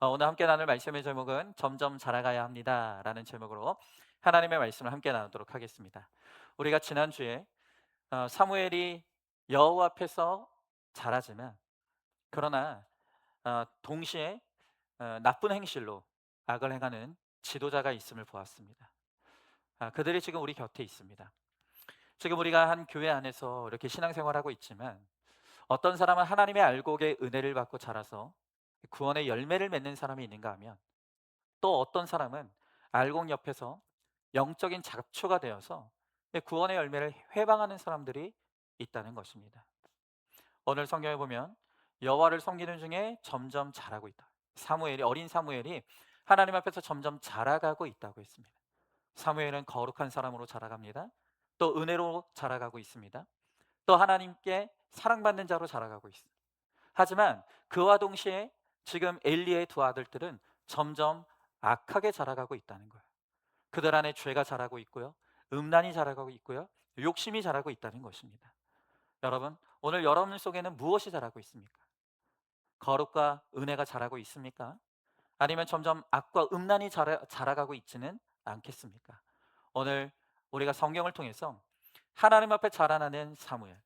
오늘 함께 나눌 말씀의 제목은 점점 자라가야 합니다 라는 제목으로 하나님의 말씀을 함께 나누도록 하겠습니다. 우리가 지난주에 사무엘이 여호와 앞에서 자라지만 그러나 동시에 나쁜 행실로 악을 행하는 지도자가 있음을 보았습니다. 그들이 지금 우리 곁에 있습니다. 지금 우리가 한 교회 안에서 이렇게 신앙생활하고 있지만 어떤 사람은 하나님의 알곡의 은혜를 받고 자라서 구원의 열매를 맺는 사람이 있는가 하면, 또 어떤 사람은 알곡 옆에서 영적인 잡초가 되어서 구원의 열매를 회방하는 사람들이 있다는 것입니다. 오늘 성경에 보면 여호와를 섬기는 중에 점점 자라고 있다. 어린 사무엘이 하나님 앞에서 점점 자라가고 있다고 했습니다. 사무엘은 거룩한 사람으로 자라갑니다. 또 은혜로 자라가고 있습니다. 또 하나님께 사랑받는 자로 자라가고 있습니다. 하지만 그와 동시에 지금 엘리의 두 아들들은 점점 악하게 자라가고 있다는 거예요. 그들 안에 죄가 자라고 있고요, 음란이 자라고 있고요, 욕심이 자라고 있다는 것입니다. 여러분, 오늘 여러분 속에는 무엇이 자라고 있습니까? 거룩과 은혜가 자라고 있습니까? 아니면 점점 악과 음란이 자라가고 있지는 않겠습니까? 오늘 우리가 성경을 통해서 하나님 앞에 자라나는 사무엘,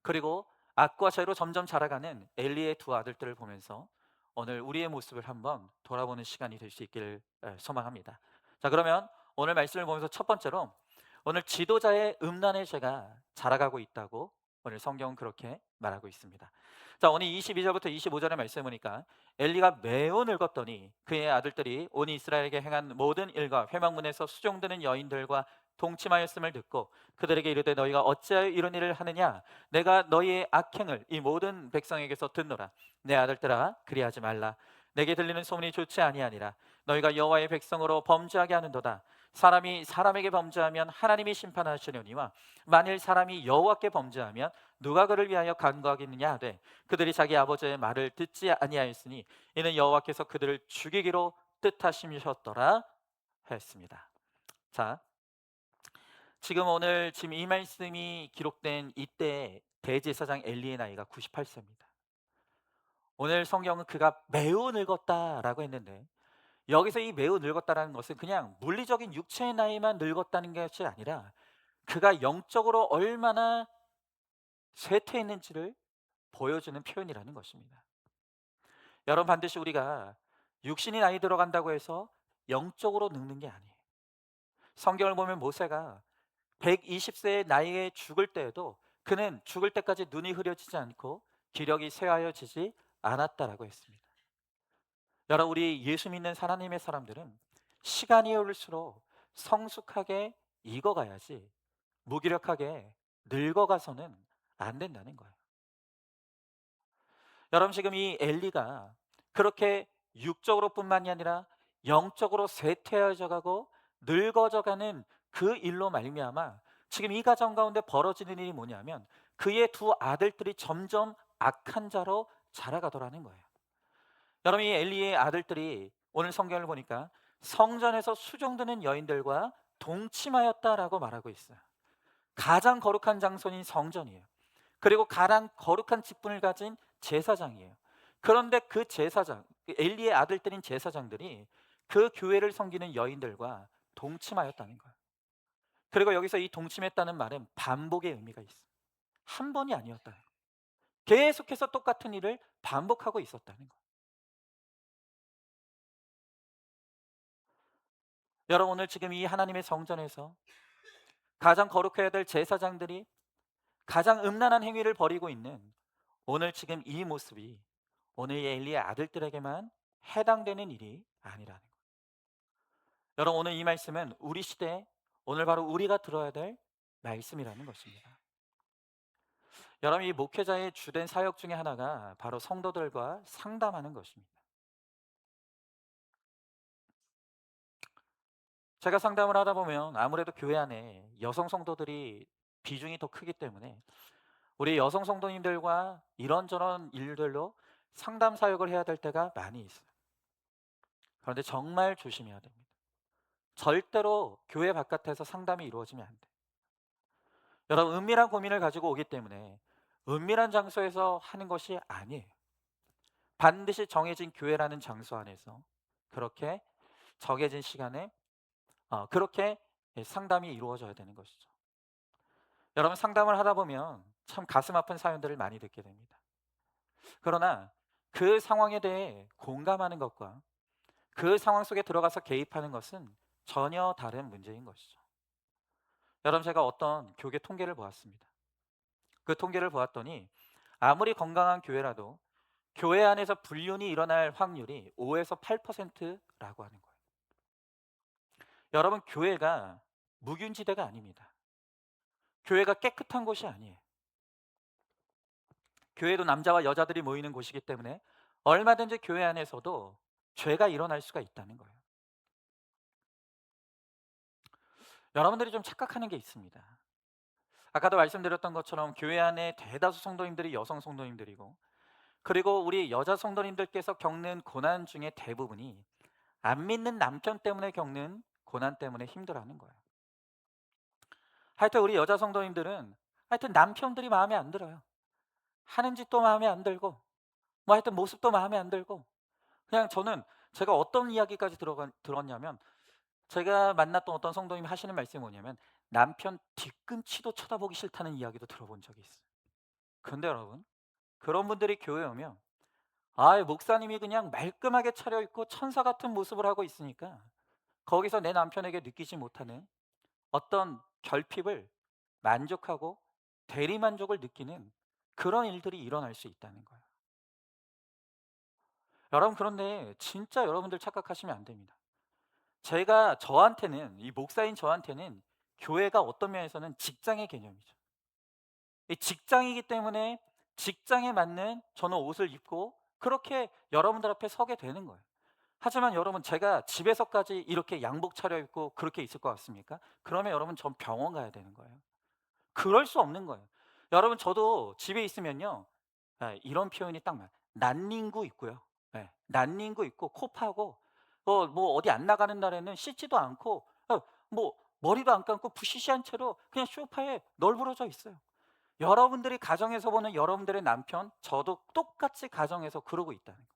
그리고 악과 죄로 점점 자라가는 엘리의 두 아들들을 보면서 오늘 우리의 모습을 한번 돌아보는 시간이 될 수 있기를 소망합니다. 자, 그러면 오늘 말씀을 보면서 첫 번째로 오늘 지도자의 음란의 죄가 자라가고 있다고 오늘 성경은 그렇게 말하고 있습니다. 자, 오늘 22절부터 25절의 말씀을 보니까 엘리가 매우 늙었더니 그의 아들들이 온 이스라엘에게 행한 모든 일과 회막문에서 수종드는 여인들과 동침하였음을 듣고 그들에게 이르되 너희가 어찌하여 이런 일을 하느냐, 내가 너희의 악행을 이 모든 백성에게서 듣노라. 내 아들들아, 그리하지 말라. 내게 들리는 소문이 좋지 아니하니라. 너희가 여호와의 백성으로 범죄하게 하는도다. 사람이 사람에게 범죄하면 하나님이 심판하시려니와 만일 사람이 여호와께 범죄하면 누가 그를 위하여 간구하겠느냐 하되 그들이 자기 아버지의 말을 듣지 아니하였으니 이는 여호와께서 그들을 죽이기로 뜻하심이셨더라 했습니다. 자, 지금 이 말씀이 기록된 이때 대제사장 엘리의 나이가 98세입니다. 오늘 성경은 그가 매우 늙었다라고 했는데, 여기서 이 매우 늙었다라는 것은 그냥 물리적인 육체의 나이만 늙었다는 것이 아니라 그가 영적으로 얼마나 쇠퇴했는지를 보여주는 표현이라는 것입니다. 여러분, 반드시 우리가 육신이 나이 들어간다고 해서 영적으로 늙는 게 아니에요. 성경을 보면 모세가 120세의 나이에 죽을 때에도 그는 죽을 때까지 눈이 흐려지지 않고 기력이 쇠하여지지 않았다라고 했습니다. 여러분, 우리 예수 믿는 하나님의 사람들은 시간이 오를수록 성숙하게 익어가야지 무기력하게 늙어가서는 안 된다는 거예요. 여러분, 지금 이 엘리가 그렇게 육적으로뿐만이 아니라 영적으로 쇠퇴해져 가고 늙어져 가는 그 일로 말미암아 지금 이 가정 가운데 벌어지는 일이 뭐냐면 그의 두 아들들이 점점 악한 자로 자라가더라는 거예요. 여러분, 이 엘리의 아들들이 오늘 성경을 보니까 성전에서 수종드는 여인들과 동침하였다라고 말하고 있어요. 가장 거룩한 장소인 성전이에요. 그리고 가장 거룩한 직분을 가진 제사장이에요. 그런데 그 제사장, 엘리의 아들들인 제사장들이 그 교회를 섬기는 여인들과 동침하였다는 거예요. 그리고 여기서 이 동침했다는 말은 반복의 의미가 있어요. 한 번이 아니었다는 거예요. 계속해서 똑같은 일을 반복하고 있었다는 거예요. 여러분, 오늘 지금 이 하나님의 성전에서 가장 거룩해야 될 제사장들이 가장 음란한 행위를 벌이고 있는 오늘 지금 이 모습이 오늘 의 엘리의 아들들에게만 해당되는 일이 아니라는 거예요. 여러분, 오늘 이 말씀은 우리 시대에 오늘 바로 우리가 들어야 될 말씀이라는 것입니다. 여러분, 이 목회자의 주된 사역 중에 하나가 바로 성도들과 상담하는 것입니다. 제가 상담을 하다 보면 아무래도 교회 안에 여성 성도들이 비중이 더 크기 때문에 우리 여성 성도님들과 이런저런 일들로 상담 사역을 해야 될 때가 많이 있어요. 그런데 정말 조심해야 됩니다. 절대로 교회 바깥에서 상담이 이루어지면 안 돼요. 여러분, 은밀한 고민을 가지고 오기 때문에 은밀한 장소에서 하는 것이 아니에요. 반드시 정해진 교회라는 장소 안에서 그렇게 정해진 시간에 그렇게 상담이 이루어져야 되는 것이죠. 여러분, 상담을 하다 보면 참 가슴 아픈 사연들을 많이 듣게 됩니다. 그러나 그 상황에 대해 공감하는 것과 그 상황 속에 들어가서 개입하는 것은 전혀 다른 문제인 것이죠. 여러분, 제가 어떤 교계 통계를 보았습니다. 그 통계를 보았더니 아무리 건강한 교회라도 교회 안에서 불륜이 일어날 확률이 5에서 8%라고 하는 거예요. 여러분, 교회가 무균지대가 아닙니다. 교회가 깨끗한 곳이 아니에요. 교회도 남자와 여자들이 모이는 곳이기 때문에 얼마든지 교회 안에서도 죄가 일어날 수가 있다는 거예요. 여러분들이 좀 착각하는 게 있습니다. 아까도 말씀드렸던 것처럼 교회 안에 대다수 성도님들이 여성 성도님들이고, 그리고 우리 여자 성도님들께서 겪는 고난 중에 대부분이 안 믿는 남편 때문에 겪는 고난 때문에 힘들어하는 거예요. 하여튼 우리 여자 성도님들은 하여튼 남편들이 마음에 안 들어요. 하는 짓도 마음에 안 들고, 뭐 하여튼 모습도 마음에 안 들고, 그냥 저는 제가 어떤 이야기까지 들었냐면, 제가 만났던 어떤 성도님이 하시는 말씀이 뭐냐면 남편 뒤꿈치도 쳐다보기 싫다는 이야기도 들어본 적이 있어요. 근데 여러분, 그런 분들이 교회에 오면 목사님이 그냥 말끔하게 차려입고 천사 같은 모습을 하고 있으니까 거기서 내 남편에게 느끼지 못하는 어떤 결핍을 만족하고 대리만족을 느끼는 그런 일들이 일어날 수 있다는 거예요. 여러분, 그런데 진짜 여러분들 착각하시면 안 됩니다. 저한테는, 이 목사인 저한테는 교회가 어떤 면에서는 직장의 개념이죠. 이 직장이기 때문에 직장에 맞는 저는 옷을 입고 그렇게 여러분들 앞에 서게 되는 거예요. 하지만 여러분, 제가 집에서까지 이렇게 양복 차려입고 그렇게 있을 것 같습니까? 그러면 여러분, 전 병원 가야 되는 거예요. 그럴 수 없는 거예요. 여러분, 저도 집에 있으면요, 이런 표현이 딱 맞아요. 난닝구 있고요. 난닝구 있고 코 파고 뭐 어디 안 나가는 날에는 씻지도 않고 뭐 머리도 안 감고 부시시한 채로 그냥 소파에 널브러져 있어요. 여러분들이 가정에서 보는 여러분들의 남편, 저도 똑같이 가정에서 그러고 있다는 거예요.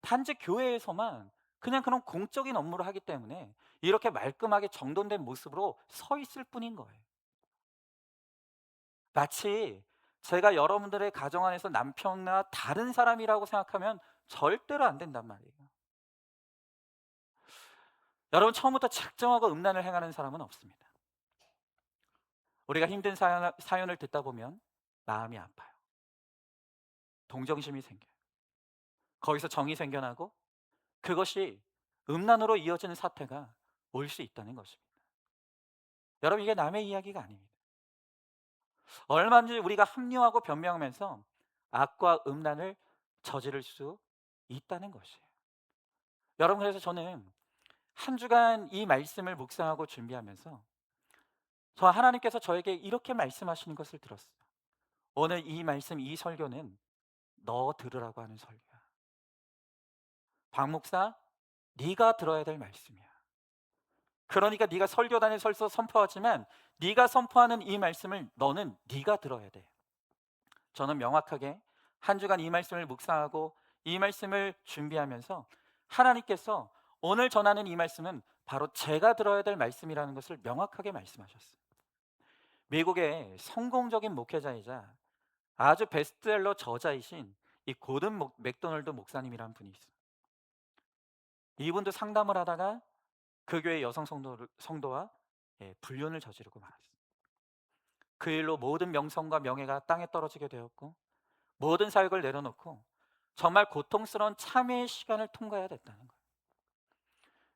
단지 교회에서만 그냥 그런 공적인 업무를 하기 때문에 이렇게 말끔하게 정돈된 모습으로 서 있을 뿐인 거예요. 마치 제가 여러분들의 가정 안에서 남편이나 다른 사람이라고 생각하면 절대로 안 된단 말이에요. 여러분, 처음부터 작정하고 음란을 행하는 사람은 없습니다. 우리가 힘든 사연을 듣다 보면 마음이 아파요. 동정심이 생겨요. 거기서 정이 생겨나고 그것이 음란으로 이어지는 사태가 올 수 있다는 것입니다. 여러분, 이게 남의 이야기가 아닙니다. 얼마든지 우리가 합리화하고 변명하면서 악과 음란을 저지를 수 있다는 것이에요. 여러분, 그래서 저는 한 주간 이 말씀을 묵상하고 준비하면서 하나님께서 저에게 이렇게 말씀하시는 것을 들었어요. 오늘 이 말씀, 이 설교는 너 들으라고 하는 설교야. 박 목사, 네가 들어야 될 말씀이야. 그러니까 네가 설교단에 설서 선포하지만 네가 선포하는 이 말씀을 너는 네가 들어야 돼. 저는 명확하게 한 주간 이 말씀을 묵상하고 이 말씀을 준비하면서 하나님께서 오늘 전하는 이 말씀은 바로 제가 들어야 될 말씀이라는 것을 명확하게 말씀하셨어요. 미국의 성공적인 목회자이자 아주 베스트셀러 저자이신 이 고든 맥도널드 목사님이라는 분이 있어요. 이분도 상담을 하다가 그 교회 여성 성도와 불륜을 저지르고 말았어요. 그 일로 모든 명성과 명예가 땅에 떨어지게 되었고 모든 사역을 내려놓고 정말 고통스러운 참회의 시간을 통과해야 됐다는 거예요.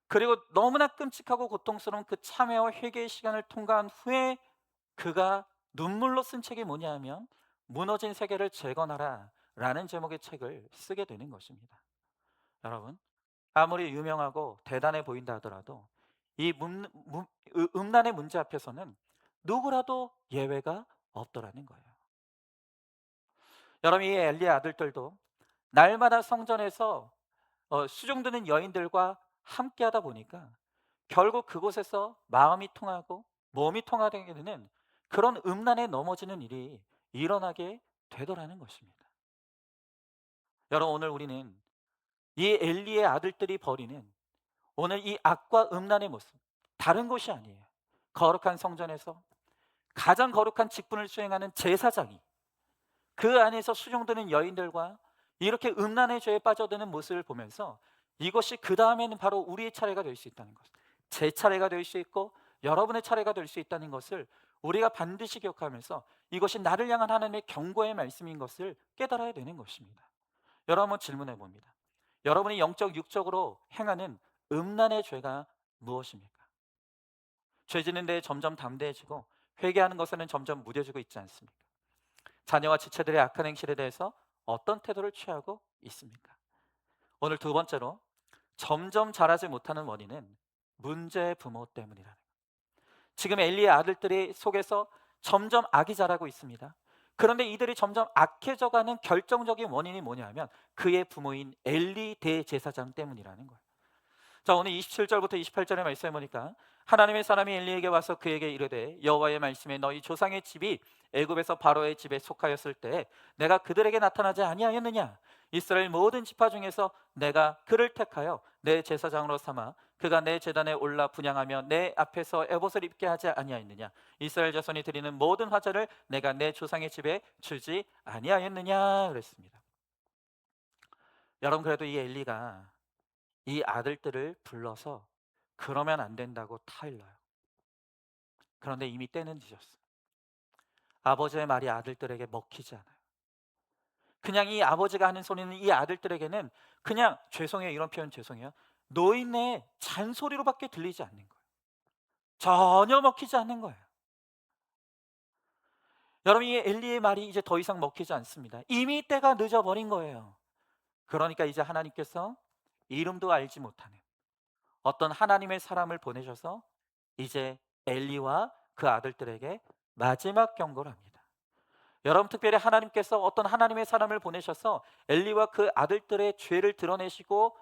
그리고 너무나 끔찍하고 고통스러운 그 참회와 회개의 시간을 통과한 후에 그가 눈물로 쓴 책이 뭐냐 하면 무너진 세계를 재건하라 라는 제목의 책을 쓰게 되는 것입니다. 여러분, 아무리 유명하고 대단해 보인다 하더라도 이 음란의 문제 앞에서는 누구라도 예외가 없더라는 거예요. 여러분, 이 엘리의 아들들도 날마다 성전에서 수종드는 여인들과 함께 하다 보니까 결국 그곳에서 마음이 통하고 몸이 통하게 되는 그런 음란에 넘어지는 일이 일어나게 되더라는 것입니다. 여러분, 오늘 우리는 이 엘리의 아들들이 벌이는 오늘 이 악과 음란의 모습, 다른 곳이 아니에요. 거룩한 성전에서 가장 거룩한 직분을 수행하는 제사장이 그 안에서 수종드는 여인들과 이렇게 음란의 죄에 빠져드는 모습을 보면서 이것이 그 다음에는 바로 우리의 차례가 될 수 있다는 것, 제 차례가 될 수 있고 여러분의 차례가 될 수 있다는 것을 우리가 반드시 기억하면서 이것이 나를 향한 하나님의 경고의 말씀인 것을 깨달아야 되는 것입니다. 여러분, 한번 질문해 봅니다. 여러분이 영적 육적으로 행하는 음란의 죄가 무엇입니까? 죄 짓는 데에 점점 담대해지고 회개하는 것에는 점점 무뎌지고 있지 않습니까? 자녀와 지체들의 악한 행실에 대해서 어떤 태도를 취하고 있습니까? 오늘 두 번째로, 점점 자라지 못하는 원인은 문제의 부모 때문이라는 거예요. 지금 엘리의 아들들이 속에서 점점 악이 자라고 있습니다. 그런데 이들이 점점 악해져가는 결정적인 원인이 뭐냐면 그의 부모인 엘리 대제사장 때문이라는 거예요. 자, 오늘 27절부터 28절의 말씀에 보니까 하나님의 사람이 엘리에게 와서 그에게 이르되 여호와의 말씀에 너희 조상의 집이 애굽에서 바로의 집에 속하였을 때 내가 그들에게 나타나지 아니하였느냐? 이스라엘 모든 지파 중에서 내가 그를 택하여 내 제사장으로 삼아 그가 내 제단에 올라 분향하며 내 앞에서 에봇을 입게 하지 아니하였느냐? 이스라엘 자손이 드리는 모든 화제를 내가 내 조상의 집에 주지 아니하였느냐? 그랬습니다. 여러분, 그래도 이 엘리가 이 아들들을 불러서 그러면 안 된다고 타일러요. 그런데 이미 때는 늦었어요. 아버지의 말이 아들들에게 먹히지 않아요. 그냥 이 아버지가 하는 소리는 이 아들들에게는 그냥, 죄송해요, 이런 표현 죄송해요, 노인의 잔소리로밖에 들리지 않는 거예요. 전혀 먹히지 않는 거예요. 여러분, 이 엘리의 말이 이제 더 이상 먹히지 않습니다. 이미 때가 늦어버린 거예요. 그러니까 이제 하나님께서 이름도 알지 못하는 어떤 하나님의 사람을 보내셔서 이제 엘리와 그 아들들에게 마지막 경고를 합니다. 여러분, 특별히 하나님께서 어떤 하나님의 사람을 보내셔서 엘리와 그 아들들의 죄를 드러내시고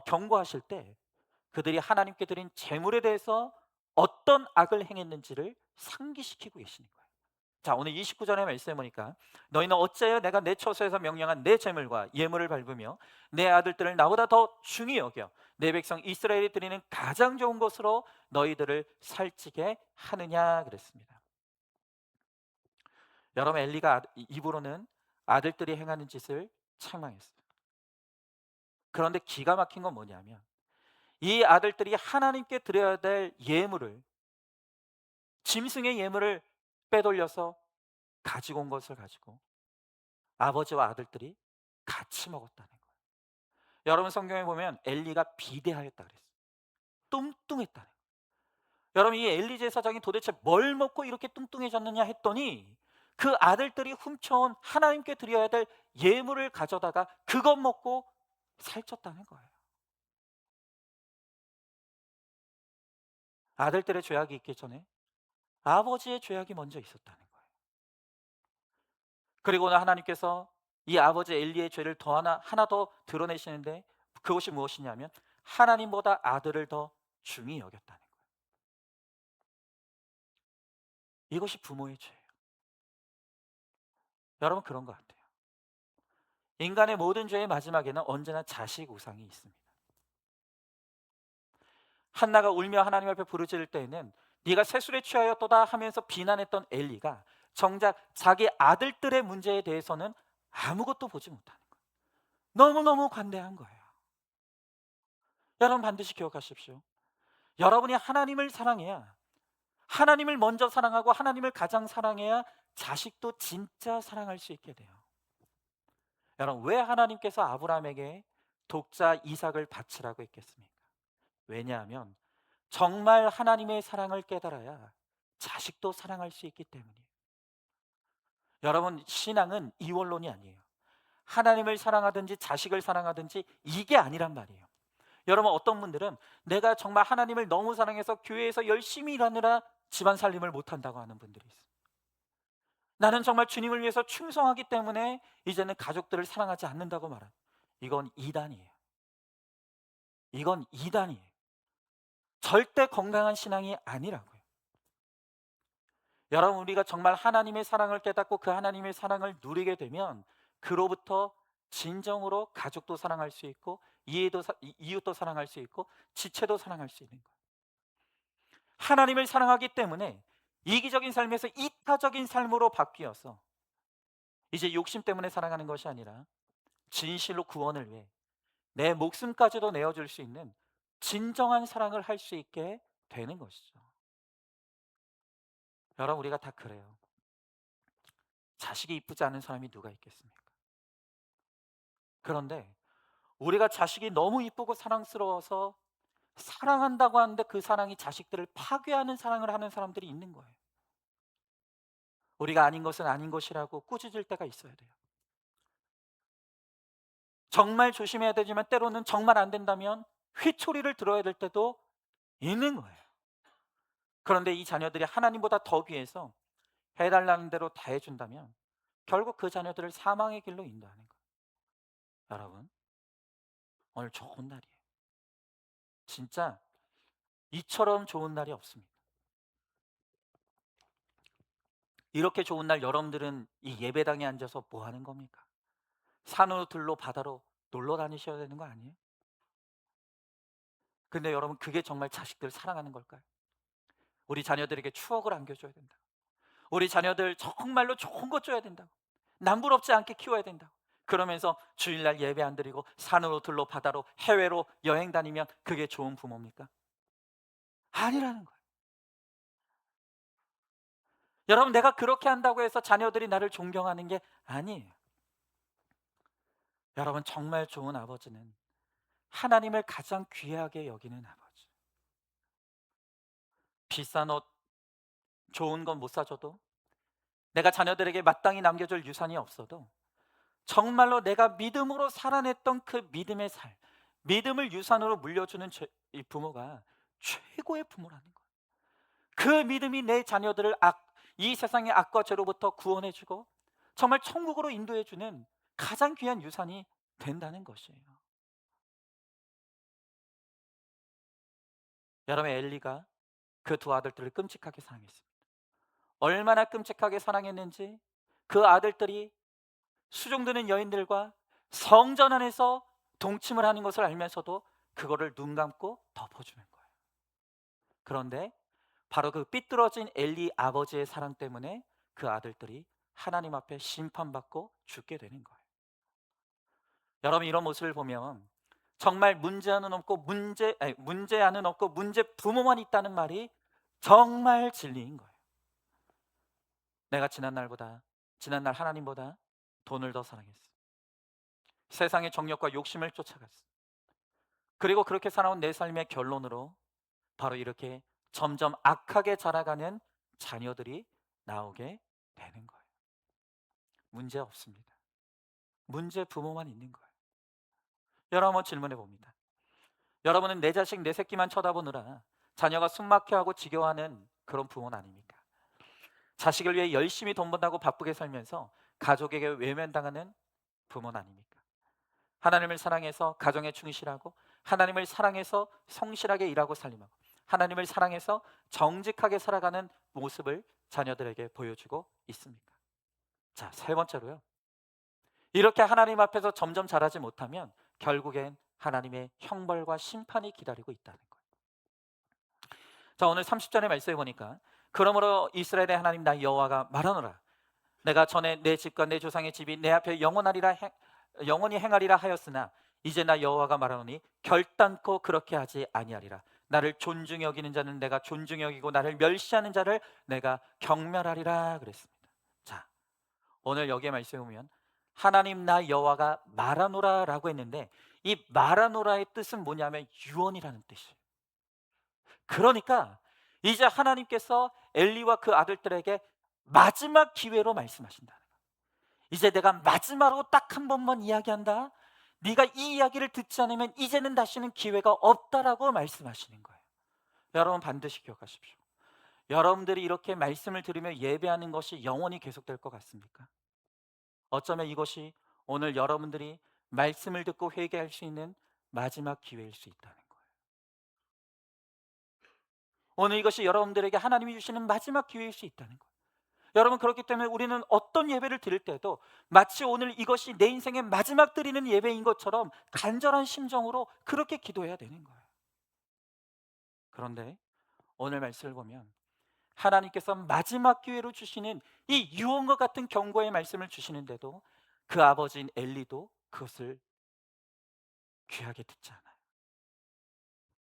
경고하실 때 그들이 하나님께 드린 제물에 대해서 어떤 악을 행했는지를 상기시키고 계시는 거예요. 자, 오늘 29절의 말씀에 보니까 너희는 어찌하여 내가 내 처소에서 명령한 내 제물과 예물을 밟으며 내 아들들을 나보다 더 중히 여겨 내 백성 이스라엘이 드리는 가장 좋은 것으로 너희들을 살찌게 하느냐 그랬습니다. 여러분, 엘리가 입으로는 아들들이 행하는 짓을 책망했어요. 그런데 기가 막힌 건 뭐냐면 이 아들들이 하나님께 드려야 될 예물을, 짐승의 예물을 빼돌려서 가지고 온 것을 가지고 아버지와 아들들이 같이 먹었다는 거예요. 여러분, 성경에 보면 엘리가 비대하였다 그랬어요. 뚱뚱했다는 거예요. 여러분, 이 엘리 제사장이 도대체 뭘 먹고 이렇게 뚱뚱해졌느냐 했더니 그 아들들이 훔쳐온 하나님께 드려야 될 예물을 가져다가 그것 먹고 살쪘다는 거예요. 아들들의 죄악이 있기 전에 아버지의 죄악이 먼저 있었다는 거예요. 그리고 오늘 하나님께서 이 아버지 엘리의 죄를 하나 더 드러내시는데 그것이 무엇이냐면 하나님보다 아들을 더 중히 여겼다는 거예요. 이것이 부모의 죄예요. 여러분, 그런 것 같아요. 인간의 모든 죄의 마지막에는 언제나 자식 우상이 있습니다. 한나가 울며 하나님 앞에 부르짖을 때에는 네가 세술에 취하였도다 하면서 비난했던 엘리가 정작 자기 아들들의 문제에 대해서는 아무것도 보지 못하는 거예요. 너무너무 관대한 거예요. 여러분, 반드시 기억하십시오. 여러분이 하나님을 사랑해야, 하나님을 먼저 사랑하고 하나님을 가장 사랑해야 자식도 진짜 사랑할 수 있게 돼요. 여러분, 왜 하나님께서 아브라함에게 독자 이삭을 바치라고 했겠습니까? 왜냐하면 정말 하나님의 사랑을 깨달아야 자식도 사랑할 수 있기 때문이에요. 여러분, 신앙은 이원론이 아니에요. 하나님을 사랑하든지 자식을 사랑하든지 이게 아니란 말이에요. 여러분, 어떤 분들은 내가 정말 하나님을 너무 사랑해서 교회에서 열심히 일하느라 집안 살림을 못한다고 하는 분들이 있어요. 나는 정말 주님을 위해서 충성하기 때문에 이제는 가족들을 사랑하지 않는다고 말합니다. 이건 이단이에요. 이건 이단이에요. 절대 건강한 신앙이 아니라고요. 여러분, 우리가 정말 하나님의 사랑을 깨닫고 그 하나님의 사랑을 누리게 되면 그로부터 진정으로 가족도 사랑할 수 있고 이웃도 사랑할 수 있고 지체도 사랑할 수 있는 거예요. 하나님을 사랑하기 때문에 이기적인 삶에서 이타적인 삶으로 바뀌어서 이제 욕심 때문에 살아가는 것이 아니라 진실로 구원을 위해 내 목숨까지도 내어줄 수 있는 진정한 사랑을 할 수 있게 되는 것이죠. 여러분, 우리가 다 그래요. 자식이 이쁘지 않은 사람이 누가 있겠습니까? 그런데 우리가 자식이 너무 이쁘고 사랑스러워서 사랑한다고 하는데 그 사랑이 자식들을 파괴하는 사랑을 하는 사람들이 있는 거예요. 우리가 아닌 것은 아닌 것이라고 꾸짖을 때가 있어야 돼요. 정말 조심해야 되지만 때로는 정말 안 된다면 휘초리를 들어야 될 때도 있는 거예요. 그런데 이 자녀들이 하나님보다 더 귀해서 해달라는 대로 다 해준다면 결국 그 자녀들을 사망의 길로 인도하는 거예요. 여러분, 오늘 좋은 날이에요. 진짜 이처럼 좋은 날이 없습니다. 이렇게 좋은 날 여러분들은 이 예배당에 앉아서 뭐 하는 겁니까? 산으로 들로 바다로 놀러 다니셔야 되는 거 아니에요? 근데 여러분, 그게 정말 자식들 사랑하는 걸까요? 우리 자녀들에게 추억을 안겨줘야 된다. 우리 자녀들 정말로 좋은 거 줘야 된다고. 남부럽지 않게 키워야 된다고. 그러면서 주일날 예배 안 드리고 산으로 들로 바다로 해외로 여행 다니면 그게 좋은 부모입니까? 아니라는 거예요. 여러분, 내가 그렇게 한다고 해서 자녀들이 나를 존경하는 게 아니에요. 여러분, 정말 좋은 아버지는 하나님을 가장 귀하게 여기는 아버지. 비싼 옷, 좋은 건 못 사줘도, 내가 자녀들에게 마땅히 남겨줄 유산이 없어도 정말로 내가 믿음으로 살아냈던 그 믿음의 삶, 믿음을 유산으로 물려주는 이 부모가 최고의 부모라는 거예요. 그 믿음이 내 자녀들을 이 세상의 악과 죄로부터 구원해주고 정말 천국으로 인도해주는 가장 귀한 유산이 된다는 것이에요. 여러분, 엘리가 그 두 아들들을 끔찍하게 사랑했습니다. 얼마나 끔찍하게 사랑했는지 그 아들들이 수종드는 여인들과 성전 안에서 동침을 하는 것을 알면서도 그거를 눈 감고 덮어주는 거예요. 그런데 바로 그 삐뚤어진 엘리 아버지의 사랑 때문에 그 아들들이 하나님 앞에 심판받고 죽게 되는 거예요. 여러분, 이런 모습을 보면 정말 문제는 없고 문제안은 없고 문제 부모만 있다는 말이 정말 진리인 거예요. 내가 지난날 하나님보다 돈을 더 사랑했어. 세상의 정욕과 욕심을 쫓아갔어. 그리고 그렇게 살아온 내 삶의 결론으로 바로 이렇게 점점 악하게 자라가는 자녀들이 나오게 되는 거예요. 문제 없습니다. 문제 부모만 있는 거예요. 여러분, 한번 질문해 봅니다. 여러분은 내 자식 내 새끼만 쳐다보느라 자녀가 숨막혀하고 지겨워하는 그런 부모는 아닙니까? 자식을 위해 열심히 돈 번다고 바쁘게 살면서 가족에게 외면당하는 부모는 아닙니까? 하나님을 사랑해서 가정에 충실하고 하나님을 사랑해서 성실하게 일하고 살림하고 하나님을 사랑해서 정직하게 살아가는 모습을 자녀들에게 보여주고 있습니까? 자, 세 번째로요. 이렇게 하나님 앞에서 점점 자라지 못하면 결국엔 하나님의 형벌과 심판이 기다리고 있다는 거예요. 자, 오늘 30절의 말씀에 보니까 그러므로 이스라엘의 하나님 나 여호와가 말하노라. 내가 전에 내 집과 내 조상의 집이 내 앞에 영원히 행하리라 하였으나 이제 나 여호와가 말하노니 결단코 그렇게 하지 아니하리라. 나를 존중히 여기는 자는 내가 존중히 여기고 나를 멸시하는 자를 내가 경멸하리라 그랬습니다. 자, 오늘 여기에 말씀해 보면 하나님 나 여호와가 말하노라라고 했는데 이 말하노라의 뜻은 뭐냐면 유언이라는 뜻이에요. 그러니까 이제 하나님께서 엘리와 그 아들들에게 마지막 기회로 말씀하신다는 거예요. 이제 내가 마지막으로 딱 한 번만 이야기한다. 네가 이 이야기를 듣지 않으면 이제는 다시는 기회가 없다라고 말씀하시는 거예요. 여러분, 반드시 기억하십시오. 여러분들이 이렇게 말씀을 들으며 예배하는 것이 영원히 계속될 것 같습니까? 어쩌면 이것이 오늘 여러분들이 말씀을 듣고 회개할 수 있는 마지막 기회일 수 있다는 거예요. 오늘 이것이 여러분들에게 하나님이 주시는 마지막 기회일 수 있다는 거예요. 여러분, 그렇기 때문에 우리는 어떤 예배를 드릴 때도 마치 오늘 이것이 내 인생의 마지막 드리는 예배인 것처럼 간절한 심정으로 그렇게 기도해야 되는 거예요. 그런데 오늘 말씀을 보면 하나님께서 마지막 기회로 주시는 이 유언과 같은 경고의 말씀을 주시는데도 그 아버지인 엘리도 그것을 귀하게 듣지 않아요.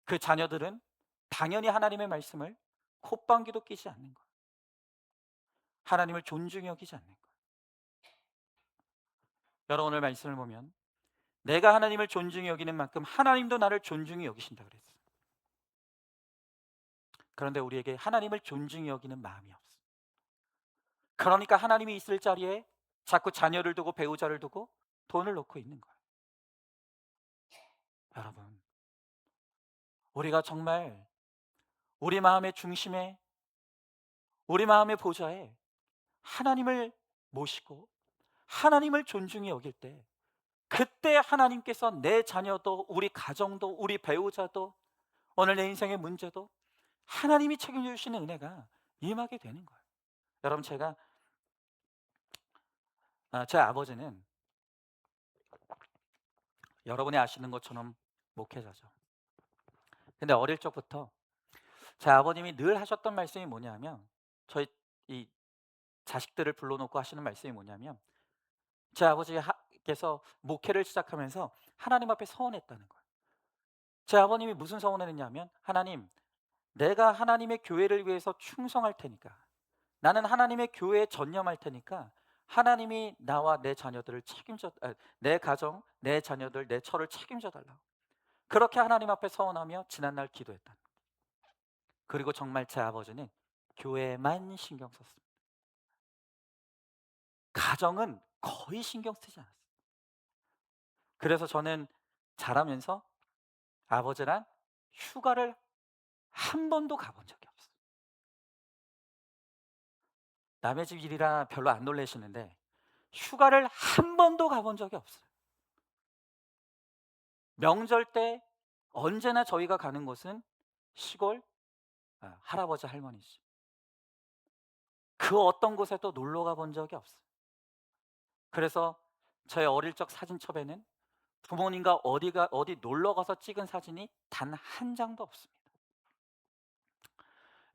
그 자녀들은 당연히 하나님의 말씀을 콧방귀도 끼지 않는 거예요. 하나님을 존중히 여기지 않는 거예요. 여러분, 오늘 말씀을 보면 내가 하나님을 존중히 여기는 만큼 하나님도 나를 존중히 여기신다 그랬어요. 그런데 우리에게 하나님을 존중히 여기는 마음이 없어요. 그러니까 하나님이 있을 자리에 자꾸 자녀를 두고 배우자를 두고 돈을 놓고 있는 거예요. 여러분, 우리가 정말 우리 마음의 중심에, 우리 마음의 보좌에 하나님을 모시고 하나님을 존중히 여길 때, 그때 하나님께서 내 자녀도, 우리 가정도, 우리 배우자도, 오늘 내 인생의 문제도 하나님이 책임져 주시는 은혜가 임하게 되는 거예요. 여러분, 제 아버지는 여러분이 아시는 것처럼 목회자죠. 근데 어릴 적부터 제 아버님이 늘 하셨던 말씀이 뭐냐면, 저희 이 자식들을 불러놓고 하시는 말씀이 뭐냐면, 제 아버지께서 목회를 시작하면서 하나님 앞에 서원했다는 거예요. 제 아버님이 무슨 서원을 했냐면, 하나님, 내가 하나님의 교회를 위해서 충성할 테니까, 나는 하나님의 교회에 전념할 테니까 하나님이 나와 내 자녀들을 내 가정, 내 자녀들, 내 처를 책임져 달라고, 그렇게 하나님 앞에 서원하며 지난날 기도했다. 그리고 정말 제 아버지는 교회만 신경 썼습니다. 가정은 거의 신경 쓰지 않았어요. 그래서 저는 자라면서 아버지랑 휴가를 한 번도 가본 적이 없어요. 남의 집 일이라 별로 안 놀라시는데 휴가를 한 번도 가본 적이 없어요. 명절 때 언제나 저희가 가는 곳은 시골, 할아버지 할머니 집. 그 어떤 곳에도 놀러 가본 적이 없어요. 그래서 저의 어릴 적 사진첩에는 부모님과 어디 놀러 가서 찍은 사진이 단 한 장도 없습니다.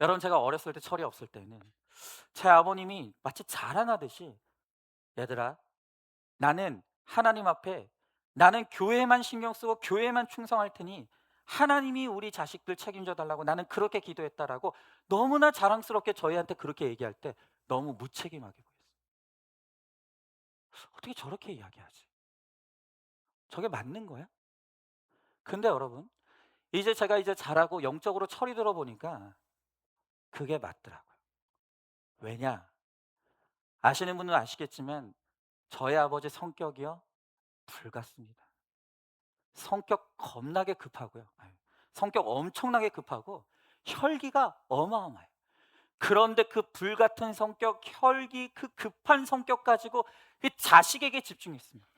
여러분, 제가 어렸을 때, 철이 없을 때는 제 아버님이 마치 자랑하듯이, 얘들아, 나는 하나님 앞에, 나는 교회만 신경 쓰고 교회만 충성할 테니 하나님이 우리 자식들 책임져 달라고 나는 그렇게 기도했다라고 너무나 자랑스럽게 저희한테 그렇게 얘기할 때 너무 무책임하게 보였어요. 어떻게 저렇게 이야기하지? 저게 맞는 거야? 근데 여러분, 제가 자라고 영적으로 철이 들어 보니까 그게 맞더라고요. 왜냐? 아시는 분은 아시겠지만 저희 아버지 성격이요, 불같습니다. 성격 겁나게 급하고요. 성격 엄청나게 급하고 혈기가 어마어마해요. 그런데 그 불같은 성격, 혈기, 그 급한 성격 가지고 그 자식에게 집중했습니다.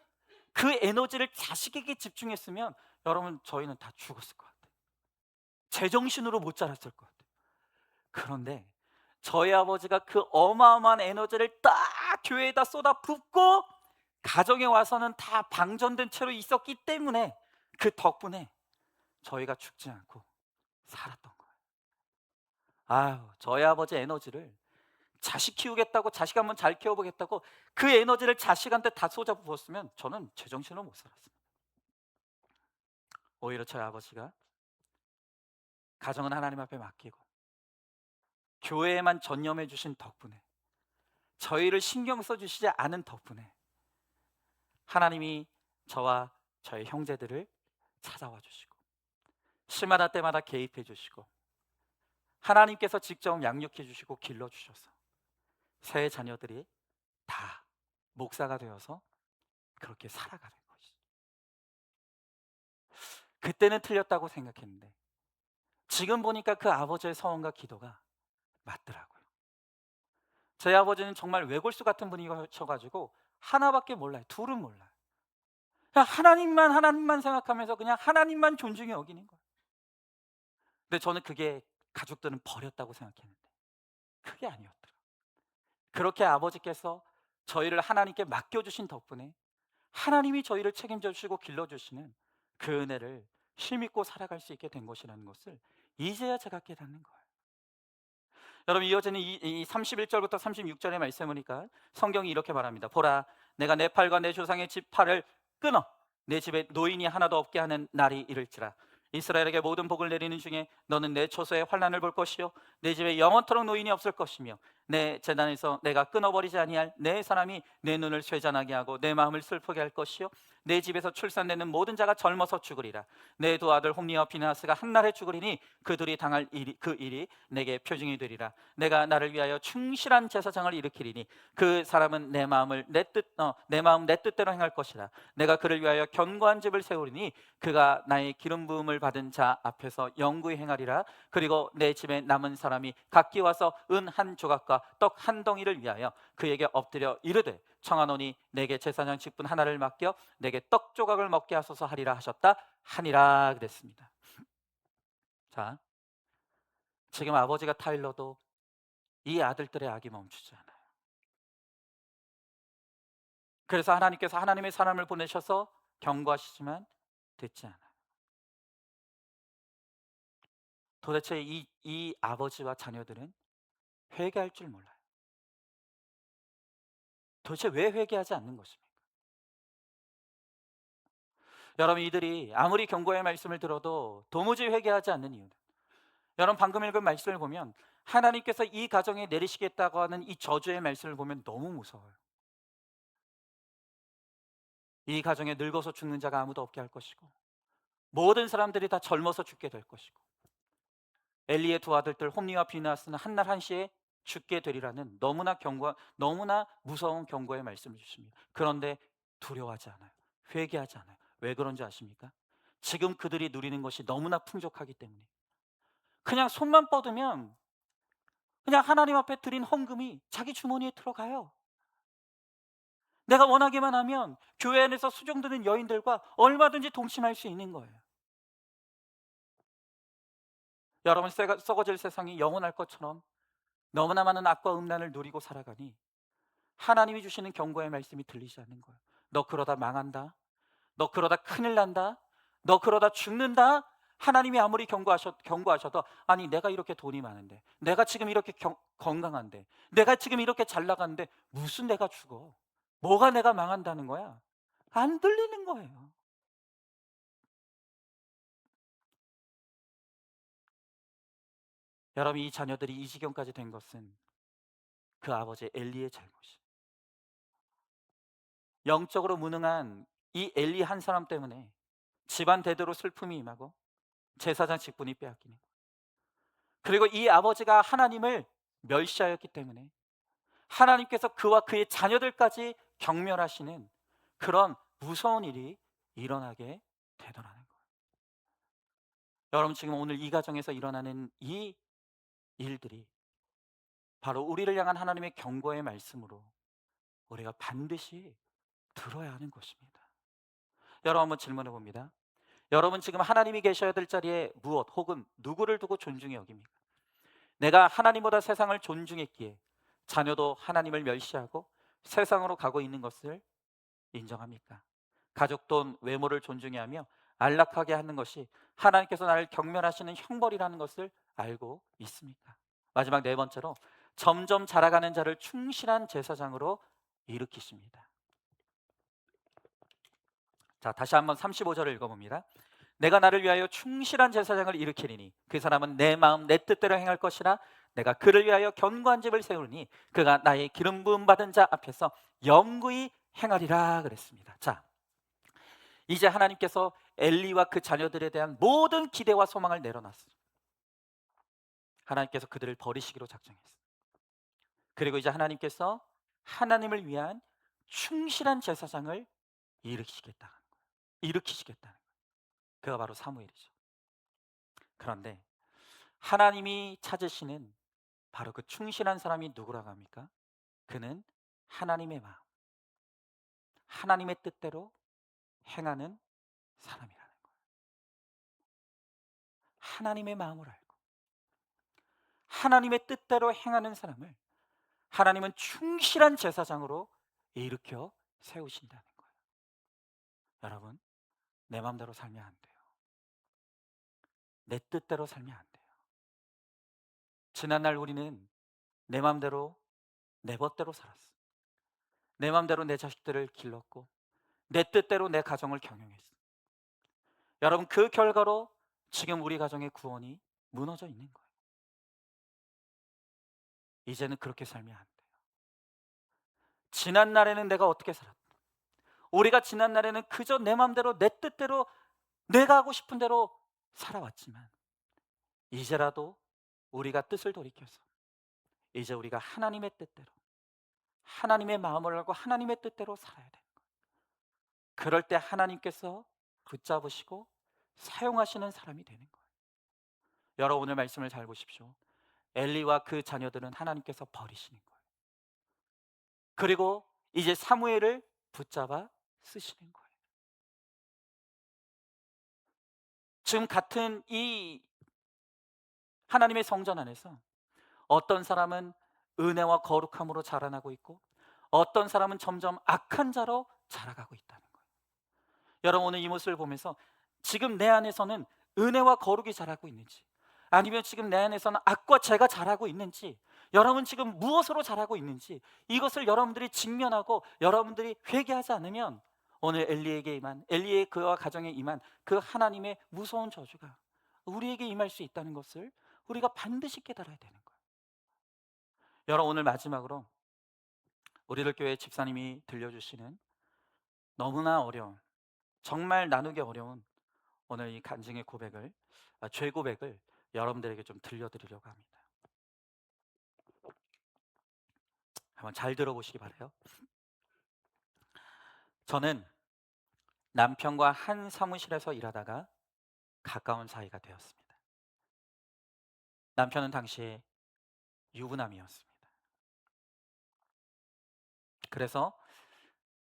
그 에너지를 자식에게 집중했으면 여러분, 저희는 다 죽었을 것 같아요. 제정신으로 못 자랐을 것 같아요. 그런데 저희 아버지가 그 어마어마한 에너지를 딱 교회에다 쏟아붓고 가정에 와서는 다 방전된 채로 있었기 때문에, 그 덕분에 저희가 죽지 않고 살았던 거예요. 아유, 저희 아버지 에너지를, 자식 키우겠다고, 자식 한번 잘 키워보겠다고 그 에너지를 자식한테 다 쏟아부었으면 저는 제정신으로 못 살았습니다. 오히려 저희 아버지가 가정은 하나님 앞에 맡기고 교회에만 전념해 주신 덕분에, 저희를 신경 써주시지 않은 덕분에 하나님이 저와 저의 형제들을 찾아와 주시고 시마다 때마다 개입해 주시고 하나님께서 직접 양육해 주시고 길러 주셔서 새 자녀들이 다 목사가 되어서 그렇게 살아가는 것이죠. 그때는 틀렸다고 생각했는데 지금 보니까 그 아버지의 서원과 기도가 맞더라고요. 저희 아버지는 정말 외골수 같은 분이셔가지고 하나밖에 몰라요. 둘은 몰라요. 그냥 하나님만 생각하면서 그냥 하나님만 존중해 여기는 거예요. 근데 저는 그게 가족들은 버렸다고 생각했는데 그게 아니었더라고요. 그렇게 아버지께서 저희를 하나님께 맡겨주신 덕분에 하나님이 저희를 책임져 주시고 길러주시는 그 은혜를 힘입고 살아갈 수 있게 된 것이라는 것을 이제야 제가 깨닫는 거예요. 여러분, 이어지는 이 31절부터 36절의 말씀 보니까 성경이 이렇게 말합니다. 보라, 내가 내 팔과 내 조상의 집 팔을 끊어 내 집에 노인이 하나도 없게 하는 날이 이를지라. 이스라엘에게 모든 복을 내리는 중에 너는 내 초소의 환난을 볼 것이요 내 집에 영원토록 노인이 없을 것이며 내 제단에서 내가 끊어버리지 아니할 내 사람이 내 눈을 쇠잔하게 하고 내 마음을 슬프게 할 것이요 내 집에서 출산되는 모든 자가 젊어서 죽으리라. 내 두 아들 홈리와 비나스가 한날에 죽으리니 그들이 당할 일이, 그 일이 내게 표징이 되리라. 내가 나를 위하여 충실한 제사장을 일으키리니 그 사람은 내 마음 내 뜻대로 행할 것이라. 내가 그를 위하여 견고한 집을 세우리니 그가 나의 기름 부음을 받은 자 앞에서 영구히 행하리라. 그리고 내 집에 남은 사람이 각기 와서 은 한 조각과 떡 한 덩이를 위하여 그에게 엎드려 이르되 청하노니 내게 제사장 직분 하나를 맡겨 내게 떡 조각을 먹게 하소서 하리라 하셨다 하니라 그랬습니다. 자, 지금 아버지가 타일러도 이 아들들의 악이 멈추지 않아요. 그래서 하나님께서 하나님의 사람을 보내셔서 경고하시지만 듣지 않아요. 도대체 이 아버지와 자녀들은 회개할 줄 몰라요. 도대체 왜 회개하지 않는 것입니까? 여러분, 이들이 아무리 경고의 말씀을 들어도 도무지 회개하지 않는 이유는, 여러분 방금 읽은 말씀을 보면 하나님께서 이 가정에 내리시겠다고 하는 이 저주의 말씀을 보면 너무 무서워요. 이 가정에 늙어서 죽는 자가 아무도 없게 할 것이고 모든 사람들이 다 젊어서 죽게 될 것이고 엘리의 두 아들들 홈리와 비나스는 한날 한시에 죽게 되리라는 너무나 무서운 경고의 말씀을 주십니다. 그런데 두려워하지 않아요. 회개하지 않아요. 왜 그런지 아십니까? 지금 그들이 누리는 것이 너무나 풍족하기 때문에 그냥 손만 뻗으면 그냥 하나님 앞에 드린 헌금이 자기 주머니에 들어가요. 내가 원하기만 하면 교회 안에서 수종드는 여인들과 얼마든지 동침할 수 있는 거예요. 여러분, 썩어질 세상이 영원할 것처럼 너무나 많은 악과 음란을 누리고 살아가니 하나님이 주시는 경고의 말씀이 들리지 않는 거예요. 너 그러다 망한다. 너 그러다 큰일 난다. 너 그러다 죽는다. 하나님이 아무리 경고하셔도 아니 내가 이렇게 돈이 많은데, 내가 지금 이렇게 건강한데, 내가 지금 이렇게 잘 나가는데 무슨 내가 죽어? 뭐가 내가 망한다는 거야? 안 들리는 거예요. 여러분, 이 자녀들이 이 지경까지 된 것은 그 아버지 엘리의 잘못이. 영적으로 무능한 이 엘리 한 사람 때문에 집안 대대로 슬픔이 임하고 제사장 직분이 빼앗기는 거예요. 그리고 이 아버지가 하나님을 멸시하였기 때문에 하나님께서 그와 그의 자녀들까지 경멸하시는 그런 무서운 일이 일어나게 되더라는 거예요. 여러분, 지금 오늘 이 가정에서 일어나는 이 일들이 바로 우리를 향한 하나님의 경고의 말씀으로 우리가 반드시 들어야 하는 것입니다. 여러분, 한번 질문해 봅니다. 여러분, 지금 하나님이 계셔야 될 자리에 무엇 혹은 누구를 두고 존중해 여깁니까? 내가 하나님보다 세상을 존중했기에 자녀도 하나님을 멸시하고 세상으로 가고 있는 것을 인정합니까? 가족 돈 외모를 존중해 하며 안락하게 하는 것이 하나님께서 나를 경멸하시는 형벌이라는 것을 알고 있습니까? 마지막 네 번째로 점점 자라가는 자를 충실한 제사장으로 일으키십니다. 자, 다시 한번 35절을 읽어봅니다. 내가 나를 위하여 충실한 제사장을 일으키리니 그 사람은 내 마음 내 뜻대로 행할 것이라. 내가 그를 위하여 견고한 집을 세우리니 그가 나의 기름 부음 받은 자 앞에서 영구히 행하리라 그랬습니다. 자, 이제 하나님께서 엘리와 그 자녀들에 대한 모든 기대와 소망을 내려놨어요. 하나님께서 그들을 버리시기로 작정했어요. 그리고 이제 하나님께서 하나님을 위한 충실한 제사장을 일으키시겠다. 일으키시겠다는 거예요. 그가 바로 사무엘이죠. 그런데 하나님이 찾으시는 바로 그 충실한 사람이 누구라고 합니까? 그는 하나님의 마음, 하나님의 뜻대로 행하는 사람이라는 거예요. 하나님의 마음을 알고 하나님의 뜻대로 행하는 사람을 하나님은 충실한 제사장으로 일으켜 세우신다는 거예요. 여러분, 내 마음대로 살면 안 돼요. 내 뜻대로 살면 안 돼요. 지난날 우리는 내 마음대로 내 멋대로 살았어. 내 마음대로 내 자식들을 길렀고 내 뜻대로 내 가정을 경영했어. 여러분, 그 결과로 지금 우리 가정의 구원이 무너져 있는 거예요. 이제는 그렇게 살면 안 돼요. 지난날에는 내가 어떻게 살았다. 우리가 지난날에는 그저 내 마음대로 내 뜻대로 내가 하고 싶은 대로 살아왔지만 이제라도 우리가 뜻을 돌이켜서 이제 우리가 하나님의 뜻대로 하나님의 마음을 알고 하나님의 뜻대로 살아야 돼요. 그럴 때 하나님께서 붙잡으시고 사용하시는 사람이 되는 거예요. 여러분, 오늘 말씀을 잘 보십시오. 엘리와 그 자녀들은 하나님께서 버리시는 거예요. 그리고 이제 사무엘을 붙잡아 쓰시는 거예요. 지금 같은 이 하나님의 성전 안에서 어떤 사람은 은혜와 거룩함으로 자라나고 있고 어떤 사람은 점점 악한 자로 자라가고 있다는 거예요. 여러분, 오늘 이 모습을 보면서 지금 내 안에서는 은혜와 거룩이 자라고 있는지 아니면 지금 내 안에서는 악과 죄가 자라고 있는지 여러분 지금 무엇으로 자라고 있는지 이것을 여러분들이 직면하고 여러분들이 회개하지 않으면 오늘 엘리에게 임한 엘리의 그와 가정에 임한 그 하나님의 무서운 저주가 우리에게 임할 수 있다는 것을 우리가 반드시 깨달아야 되는 거예요. 여러분, 오늘 마지막으로 우리들 교회 집사님이 들려주시는 너무나 어려운 정말 나누기 어려운 오늘 이 간증의 고백을 죄 고백을 여러분들에게 좀 들려드리려고 합니다. 한번 잘 들어보시기 바라요. 저는 남편과 한 사무실에서 일하다가 가까운 사이가 되었습니다. 남편은 당시에 유부남이었습니다. 그래서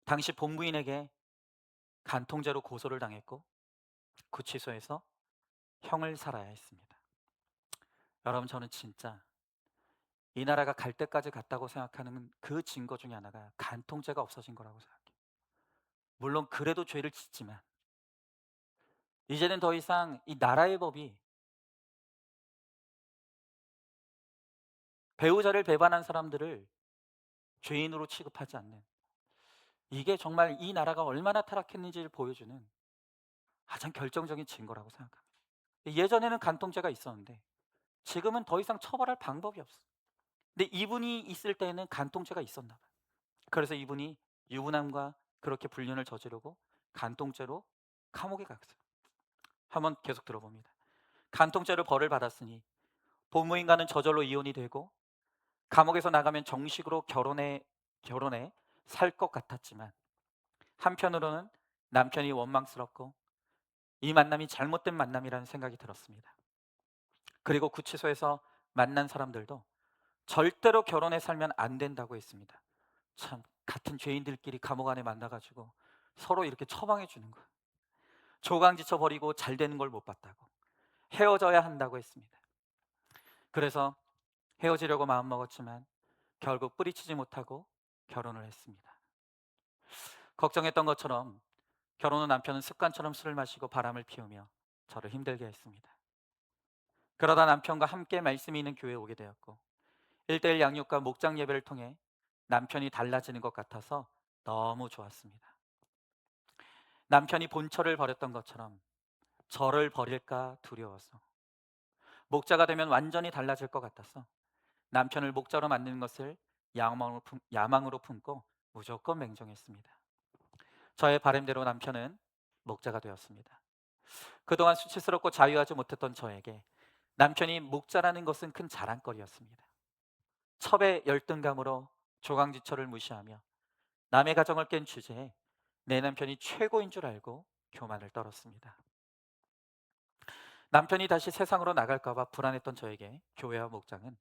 당시 본부인에게 간통죄로 고소를 당했고 구치소에서 형을 살아야 했습니다. 여러분, 저는 진짜 이 나라가 갈 때까지 갔다고 생각하는 그 증거 중에 하나가 간통죄가 없어진 거라고 생각해요. 물론 그래도 죄를 짓지만 이제는 더 이상 이 나라의 법이 배우자를 배반한 사람들을 죄인으로 취급하지 않는, 이게 정말 이 나라가 얼마나 타락했는지를 보여주는 가장 결정적인 증거라고 생각합니다. 예전에는 간통죄가 있었는데 지금은 더 이상 처벌할 방법이 없어. 근데 이분이 있을 때에는 간통죄가 있었나 봐요. 그래서 이분이 유부남과 그렇게 불륜을 저지르고 간통죄로 감옥에 갔어요. 한번 계속 들어봅니다. 간통죄로 벌을 받았으니 본무인과는 저절로 이혼이 되고 감옥에서 나가면 정식으로 결혼해 살 것 같았지만 한편으로는 남편이 원망스럽고 이 만남이 잘못된 만남이라는 생각이 들었습니다. 그리고 구치소에서 만난 사람들도 절대로 결혼해 살면 안 된다고 했습니다. 참, 같은 죄인들끼리 감옥 안에 만나가지고 서로 이렇게 처방해 주는 거예요. 조강지쳐 버리고 잘 되는 걸 못 봤다고 헤어져야 한다고 했습니다. 그래서 헤어지려고 마음먹었지만 결국 뿌리치지 못하고 결혼을 했습니다. 걱정했던 것처럼 결혼 후 남편은 습관처럼 술을 마시고 바람을 피우며 저를 힘들게 했습니다. 그러다 남편과 함께 말씀이 있는 교회에 오게 되었고 1:1 양육과 목장 예배를 통해 남편이 달라지는 것 같아서 너무 좋았습니다. 남편이 본처를 버렸던 것처럼 저를 버릴까 두려워서 목자가 되면 완전히 달라질 것 같아서 남편을 목자로 만드는 것을 야망으로 품고 무조건 맹종했습니다. 저의 바람대로 남편은 목자가 되었습니다. 그동안 수치스럽고 자유하지 못했던 저에게 남편이 목자라는 것은 큰 자랑거리였습니다. 첩의 열등감으로 조강지처를 무시하며 남의 가정을 깬 주제에 내 남편이 최고인 줄 알고 교만을 떨었습니다. 남편이 다시 세상으로 나갈까 봐 불안했던 저에게 교회와 목장은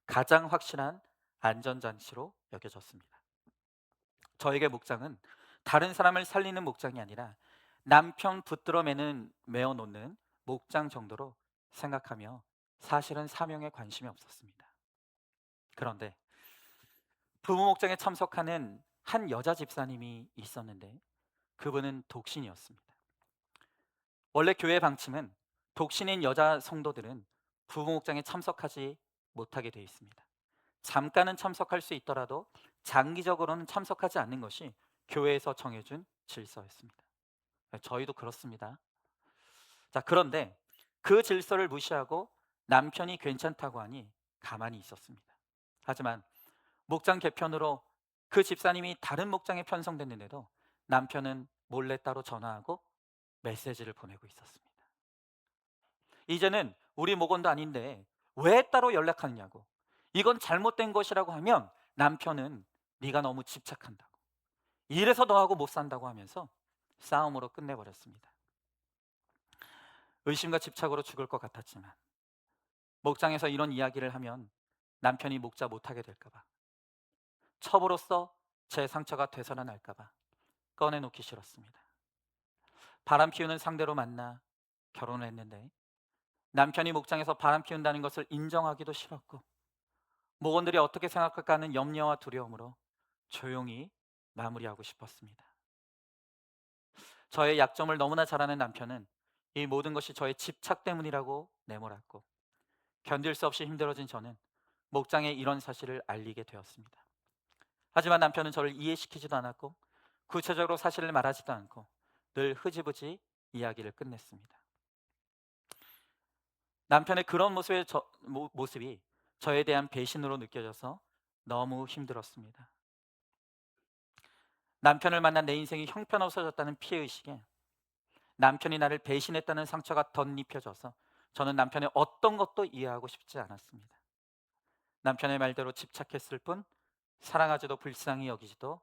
가장 확실한 안전장치로 여겨졌습니다. 저에게 목장은 다른 사람을 살리는 목장이 아니라 남편 붙들어 매어 놓는 목장 정도로 생각하며 사실은 사명에 관심이 없었습니다. 그런데 부부 목장에 참석하는 한 여자 집사님이 있었는데 그분은 독신이었습니다. 원래 교회 방침은 독신인 여자 성도들은 부부 목장에 참석하지 못하게 되어 있습니다. 잠깐은 참석할 수 있더라도 장기적으로는 참석하지 않는 것이 교회에서 정해준 질서였습니다. 저희도 그렇습니다. 자, 그런데 그 질서를 무시하고 남편이 괜찮다고 하니 가만히 있었습니다. 하지만 목장 개편으로 그 집사님이 다른 목장에 편성됐는데도 남편은 몰래 따로 전화하고 메시지를 보내고 있었습니다. 이제는 우리 목원도 아닌데 왜 따로 연락하느냐고. 이건 잘못된 것이라고 하면 남편은 네가 너무 집착한다고. 이래서 너하고 못 산다고 하면서 싸움으로 끝내버렸습니다. 의심과 집착으로 죽을 것 같았지만 목장에서 이런 이야기를 하면 남편이 목자 못하게 될까봐, 첩으로서 제 상처가 되살아날까봐 꺼내놓기 싫었습니다. 바람 피우는 상대로 만나 결혼을 했는데 남편이 목장에서 바람 피운다는 것을 인정하기도 싫었고 목원들이 어떻게 생각할까 하는 염려와 두려움으로 조용히 마무리하고 싶었습니다. 저의 약점을 너무나 잘 아는 남편은 이 모든 것이 저의 집착 때문이라고 내몰았고 견딜 수 없이 힘들어진 저는 목장에 이런 사실을 알리게 되었습니다. 하지만 남편은 저를 이해시키지도 않았고 구체적으로 사실을 말하지도 않고 늘 흐지부지 이야기를 끝냈습니다. 남편의 그런 모습이 저에 대한 배신으로 느껴져서 너무 힘들었습니다. 남편을 만난 내 인생이 형편없어졌다는 피해의식에 남편이 나를 배신했다는 상처가 덧입혀져서 저는 남편의 어떤 것도 이해하고 싶지 않았습니다. 남편의 말대로 집착했을 뿐 사랑하지도 불쌍히 여기지도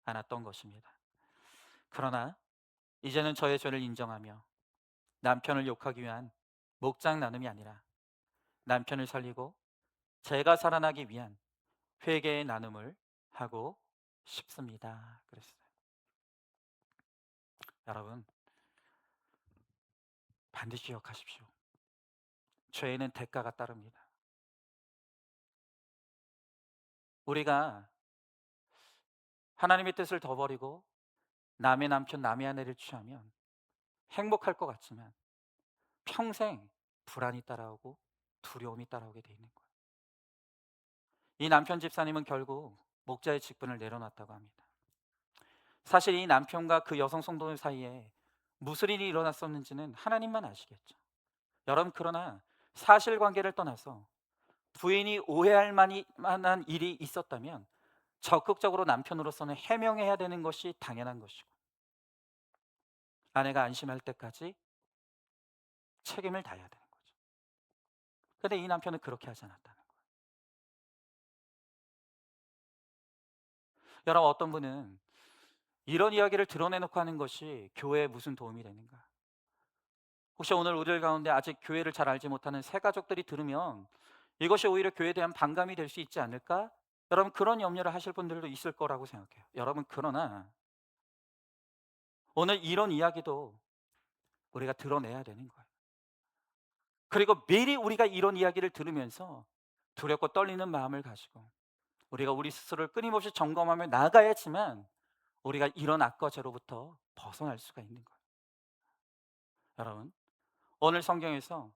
않았던 것입니다. 그러나 이제는 저의 죄를 인정하며 남편을 욕하기 위한 목장 나눔이 아니라 남편을 살리고 제가 살아나기 위한 회개의 나눔을 하고 싶습니다. 그랬어요. 여러분, 반드시 기억하십시오. 죄에는 대가가 따릅니다. 우리가 하나님의 뜻을 더 버리고 남의 남편, 남의 아내를 취하면 행복할 것 같지만 평생 불안이 따라오고 두려움이 따라오게 돼 있는 거예요. 이 남편 집사님은 결국 목자의 직분을 내려놨다고 합니다. 사실 이 남편과 그 여성 성도 사이에 무슨 일이 일어났었는지는 하나님만 아시겠죠. 여러분, 그러나 사실관계를 떠나서 부인이 오해할 만한 일이 있었다면 적극적으로 남편으로서는 해명해야 되는 것이 당연한 것이고 아내가 안심할 때까지 책임을 다해야 되는 거죠. 그런데 이 남편은 그렇게 하지 않았다는 거예요. 여러분, 어떤 분은 이런 이야기를 드러내놓고 하는 것이 교회에 무슨 도움이 되는가? 혹시 오늘 우리들 가운데 아직 교회를 잘 알지 못하는 새 가족들이 들으면 이것이 오히려 교회에 대한 반감이 될 수 있지 않을까? 여러분, 그런 염려를 하실 분들도 있을 거라고 생각해요. 여러분, 그러나 오늘 이런 이야기도 우리가 드러내야 되는 거예요. 그리고 매일 우리가 이런 이야기를 들으면서 두렵고 떨리는 마음을 가지고 우리가 우리 스스로를 끊임없이 점검하며 나아가야지만 우리가 이런 악과 죄로부터 벗어날 수가 있는 거예요. 여러분, 오늘 성경에서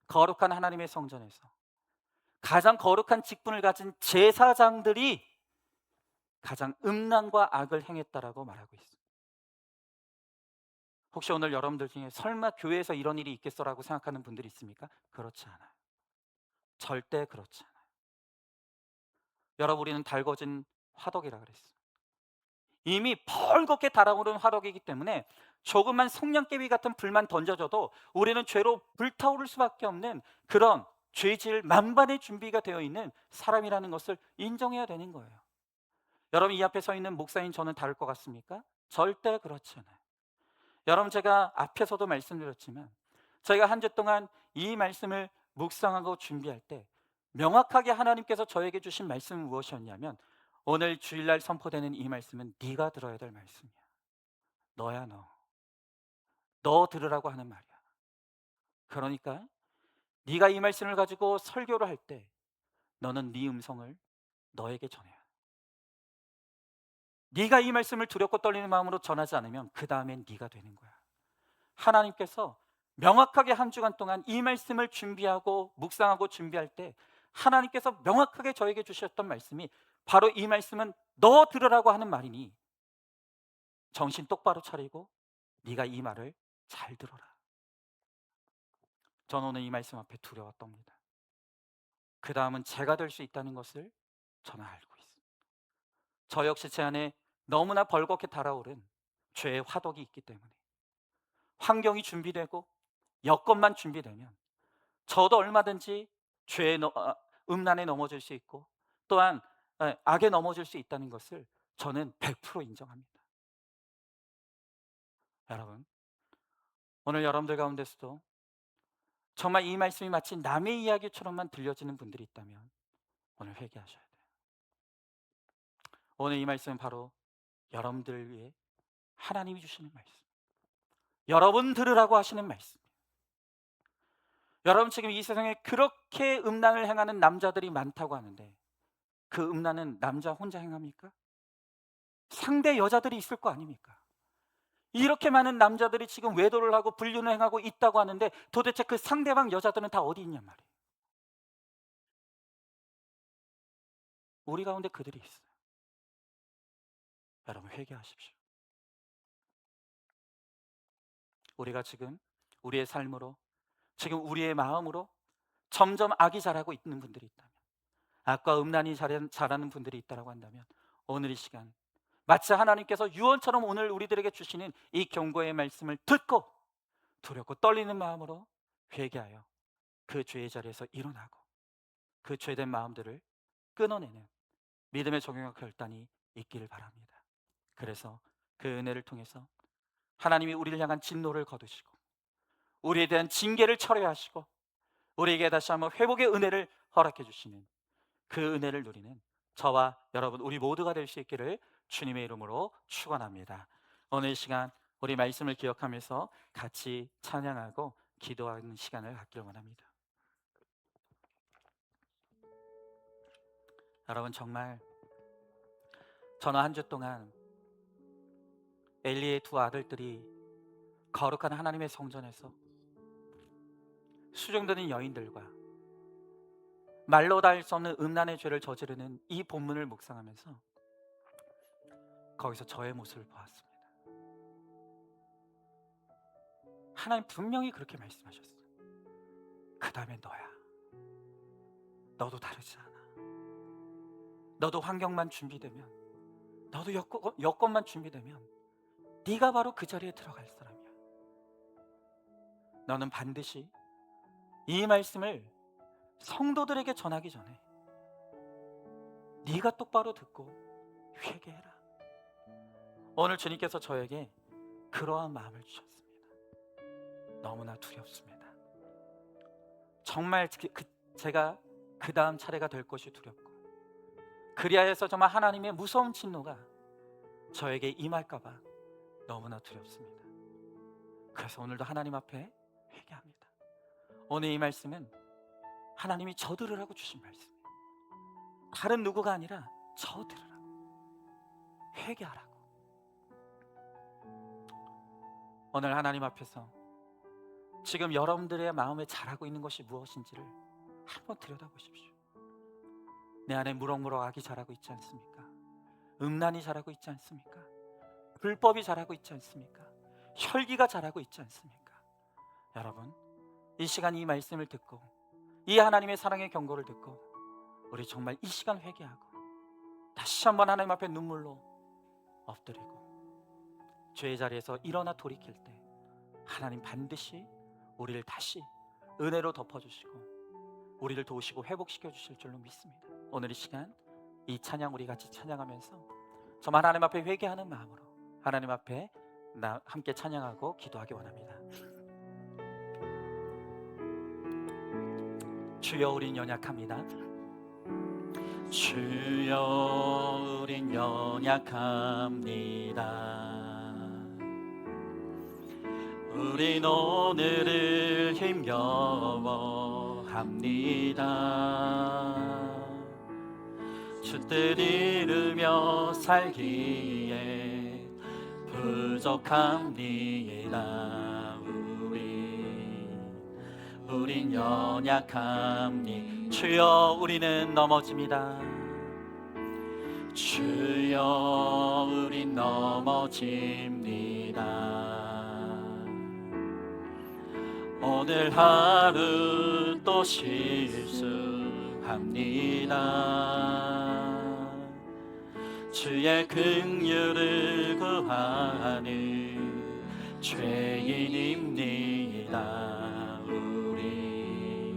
거룩한 하나님의 성전에서 가장 거룩한 직분을 가진 제사장들이 가장 음란과 악을 행했다라고 말하고 있습니다. 혹시 오늘 여러분들 중에 설마 교회에서 이런 일이 있겠어라고 생각하는 분들이 있습니까? 그렇지 않아요. 절대 그렇지 않아요. 여러분, 우리는 달궈진 화덕이라 그랬어요. 이미 벌겋게 달아오른 화덕이기 때문에 조금만 성냥개비 같은 불만 던져져도 우리는 죄로 불타오를 수밖에 없는 그런 죄질 만반의 준비가 되어 있는 사람이라는 것을 인정해야 되는 거예요. 여러분, 이 앞에 서 있는 목사인 저는 다를 것 같습니까? 절대 그렇지 않아요. 여러분, 제가 앞에서도 말씀드렸지만 저희가 한 주 동안 이 말씀을 묵상하고 준비할 때 명확하게 하나님께서 저에게 주신 말씀은 무엇이었냐면 오늘 주일날 선포되는 이 말씀은 네가 들어야 될 말씀이야. 너야, 너 들으라고 하는 말이야. 그러니까 네가 이 말씀을 가지고 설교를 할 때 너는 네 음성을 너에게 전해야 해. 네가 이 말씀을 두렵고 떨리는 마음으로 전하지 않으면 그 다음엔 네가 되는 거야. 하나님께서 명확하게 한 주간 동안 이 말씀을 준비하고 묵상하고 준비할 때 하나님께서 명확하게 저에게 주셨던 말씀이 바로 이 말씀은 너 들으라고 하는 말이니 정신 똑바로 차리고 네가 이 말을 잘 들어라. 저는 오늘 이 말씀 앞에 두려워 떱니다. 그 다음은 제가 될 수 있다는 것을 저는 알고 있습니다. 저 역시 제 안에 너무나 벌겋게 달아오른 죄의 화덕이 있기 때문에 환경이 준비되고 여건만 준비되면 저도 얼마든지 죄의 음란에 넘어질 수 있고 또한 악에 넘어질 수 있다는 것을 저는 100% 인정합니다. 여러분, 오늘 여러분들 가운데서도 정말 이 말씀이 마치 남의 이야기처럼만 들려지는 분들이 있다면 오늘 회개하셔야 돼요. 오늘 이 말씀은 바로 여러분들을 위해 하나님이 주시는 말씀, 여러분 들으라고 하시는 말씀. 여러분, 지금 이 세상에 그렇게 음란을 행하는 남자들이 많다고 하는데 그 음란은 남자 혼자 행합니까? 상대 여자들이 있을 거 아닙니까? 이렇게 많은 남자들이 지금 외도를 하고 불륜을 행하고 있다고 하는데 도대체 그 상대방 여자들은 다 어디 있냔 말이에요. 우리 가운데 그들이 있어요. 여러분, 회개하십시오. 우리가 지금 우리의 삶으로, 지금 우리의 마음으로 점점 악이 자라고 있는 분들이 있다면, 악과 음란이 자라는 분들이 있다고 한다면 오늘 이 시간 마치 하나님께서 유언처럼 오늘 우리들에게 주시는 이 경고의 말씀을 듣고 두렵고 떨리는 마음으로 회개하여 그 죄의 자리에서 일어나고 그 죄된 마음들을 끊어내는 믿음의 적용과 결단이 있기를 바랍니다. 그래서 그 은혜를 통해서 하나님이 우리를 향한 진노를 거두시고 우리에 대한 징계를 철회하시고 우리에게 다시 한번 회복의 은혜를 허락해 주시는 그 은혜를 누리는 저와 여러분 우리 모두가 될 수 있기를 주님의 이름으로 축원합니다. 오늘 이 시간 우리 말씀을 기억하면서 같이 찬양하고 기도하는 시간을 갖기를 원합니다. 여러분, 정말 저는 한 주 동안 엘리의 두 아들들이 거룩한 하나님의 성전에서 수종되는 여인들과 말로 다 할 수 없는 음란의 죄를 저지르는 이 본문을 묵상하면서 거기서 저의 모습을 보았습니다. 하나님 분명히 그렇게 말씀하셨어요. 그 다음에 너야. 너도 다르지 않아. 너도 환경만 준비되면, 너도 여건만 준비되면 네가 바로 그 자리에 들어갈 사람이야. 너는 반드시 이 말씀을 성도들에게 전하기 전에 네가 똑바로 듣고 회개해라. 오늘 주님께서 저에게 그러한 마음을 주셨습니다. 너무나 두렵습니다. 정말 제가 그 다음 차례가 될 것이 두렵고 그리하여서 정말 하나님의 무서운 진노가 저에게 임할까 봐 너무나 두렵습니다. 그래서 오늘도 하나님 앞에 회개합니다. 오늘 이 말씀은 하나님이 저 들으라고 주신 말씀이에요. 다른 누구가 아니라 저 들으라고, 회개하라고. 오늘 하나님 앞에서 지금 여러분들의 마음에 자라고 있는 것이 무엇인지를 한번 들여다보십시오. 내 안에 무럭무럭 악이 자라고 있지 않습니까? 음란이 자라고 있지 않습니까? 불법이 자라고 있지 않습니까? 혈기가 자라고 있지 않습니까? 여러분, 이 시간 이 말씀을 듣고 이 하나님의 사랑의 경고를 듣고 우리 정말 이 시간 회개하고 다시 한번 하나님 앞에 눈물로 엎드리고 죄의 자리에서 일어나 돌이킬 때 하나님 반드시 우리를 다시 은혜로 덮어주시고 우리를 도우시고 회복시켜 주실 줄로 믿습니다. 오늘 이 시간 이 찬양 우리 같이 찬양하면서 정말 하나님 앞에 회개하는 마음으로 하나님 앞에 함께 찬양하고 기도하기 원합니다. 주여, 우린 연약합니다. 주여, 우린 연약합니다. 우린 오늘을 힘겨워합니다. 주 뜻 이루며 살기에 부족합니다. 우린 연약함니 주여 우리는 넘어집니다. 주여 우린 넘어집니다. 오늘 하루 또 실수합니다. 주의 긍휼을 구하는 죄인입니다. 우리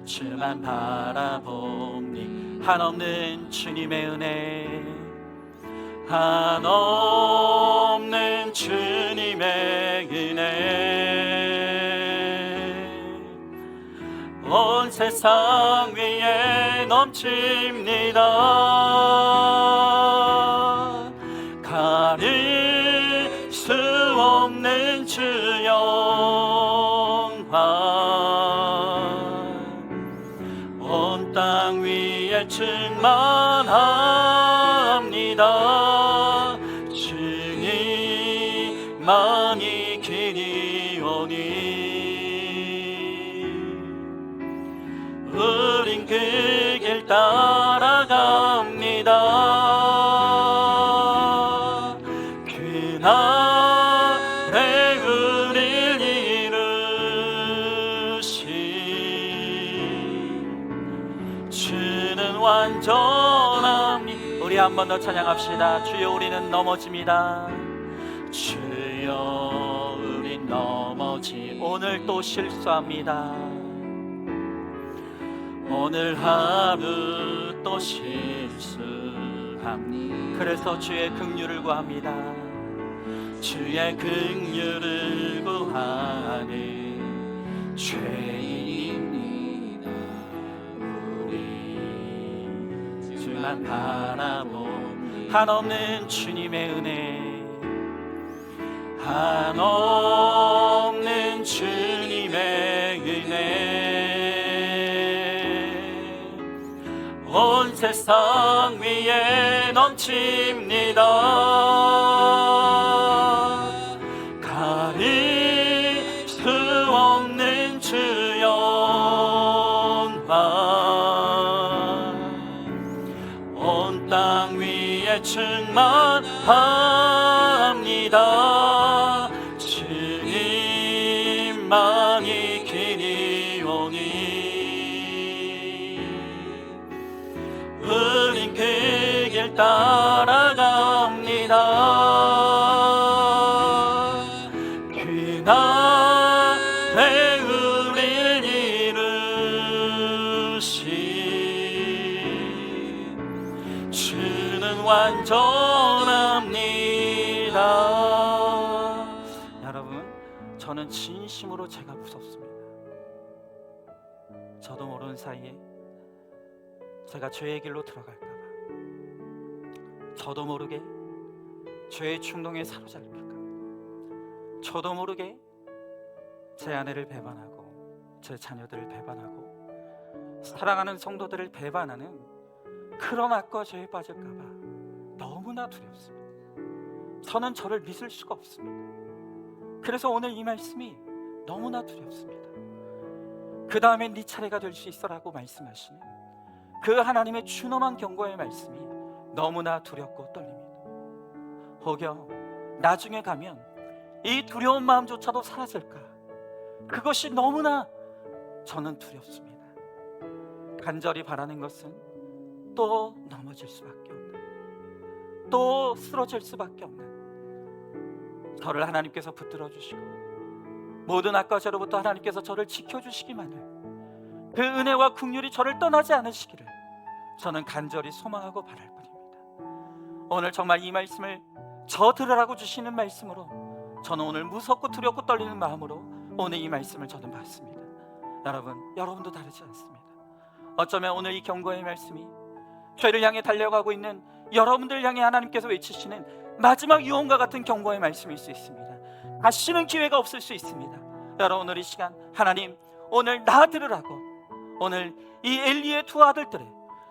주만 바라봅니 한없는 주님의 은혜, 한없는 주님의 은혜 온 세상 위에 넘칩니다. 가릴 수 없는 주 영광 온 땅 위에 충만합니다. 주님만이 길이오니 우린 그 길 따라갑니다. 그날에 우릴 이루신 주는 완전함니. 우리 한 번 더 찬양합시다. 주여 우리는 넘어집니다. 주여 우린 넘어지 오늘 또 실수합니다. 오늘 하루 또 실수합니다. 그래서 주의 긍휼을 구합니다. 주의 긍휼을 구하는 죄인입니다. 우리 주만 바라보 한없는 주님의 은혜, 한없는 주님의 은혜 온 세상 위에 넘칩니다. 가릴 수 없는 주 영광 온 땅 위에 충만합니다. 주님만이 길이오니 우린 그 길 따라갑니다. 그날에 우릴 이루신 주는 완전합니다. 여러분, 저는 진심으로 제가 무섭습니다. 저도 모르는 사이에 제가 죄의 길로 들어갈까 봐, 저도 모르게 죄의 충동에 사로잡힐까 봐, 저도 모르게 제 아내를 배반하고 제 자녀들을 배반하고 사랑하는 성도들을 배반하는 그런 악과 죄에 빠질까 봐 너무나 두렵습니다. 저는 저를 믿을 수가 없습니다. 그래서 오늘 이 말씀이 너무나 두렵습니다. 그 다음엔 네 차례가 될 수 있어라고 말씀하시는 그 하나님의 준엄한 경고의 말씀이 너무나 두렵고 떨립니다. 혹여 나중에 가면 이 두려운 마음조차도 사라질까, 그것이 너무나 저는 두렵습니다. 간절히 바라는 것은 또 넘어질 수밖에 없는, 또 쓰러질 수밖에 없는 저를 하나님께서 붙들어 주시고 모든 악과 죄로부터 하나님께서 저를 지켜주시기만을, 그 은혜와 긍휼이 저를 떠나지 않으시기를 저는 간절히 소망하고 바랄 뿐입니다. 오늘 정말 이 말씀을 저 들으라고 주시는 말씀으로 저는 오늘 무섭고 두렵고 떨리는 마음으로 오늘 이 말씀을 저는 받습니다. 여러분도 다르지 않습니다. 어쩌면 오늘 이 경고의 말씀이 죄를 향해 달려가고 있는 여러분들 향해 하나님께서 외치시는 마지막 유언과 같은 경고의 말씀일 수 있습니다. 다시는 기회가 없을 수 있습니다. 여러분, 오늘 이 시간 하나님 오늘 나 들으라고, 오늘 이 엘리의 두 아들들의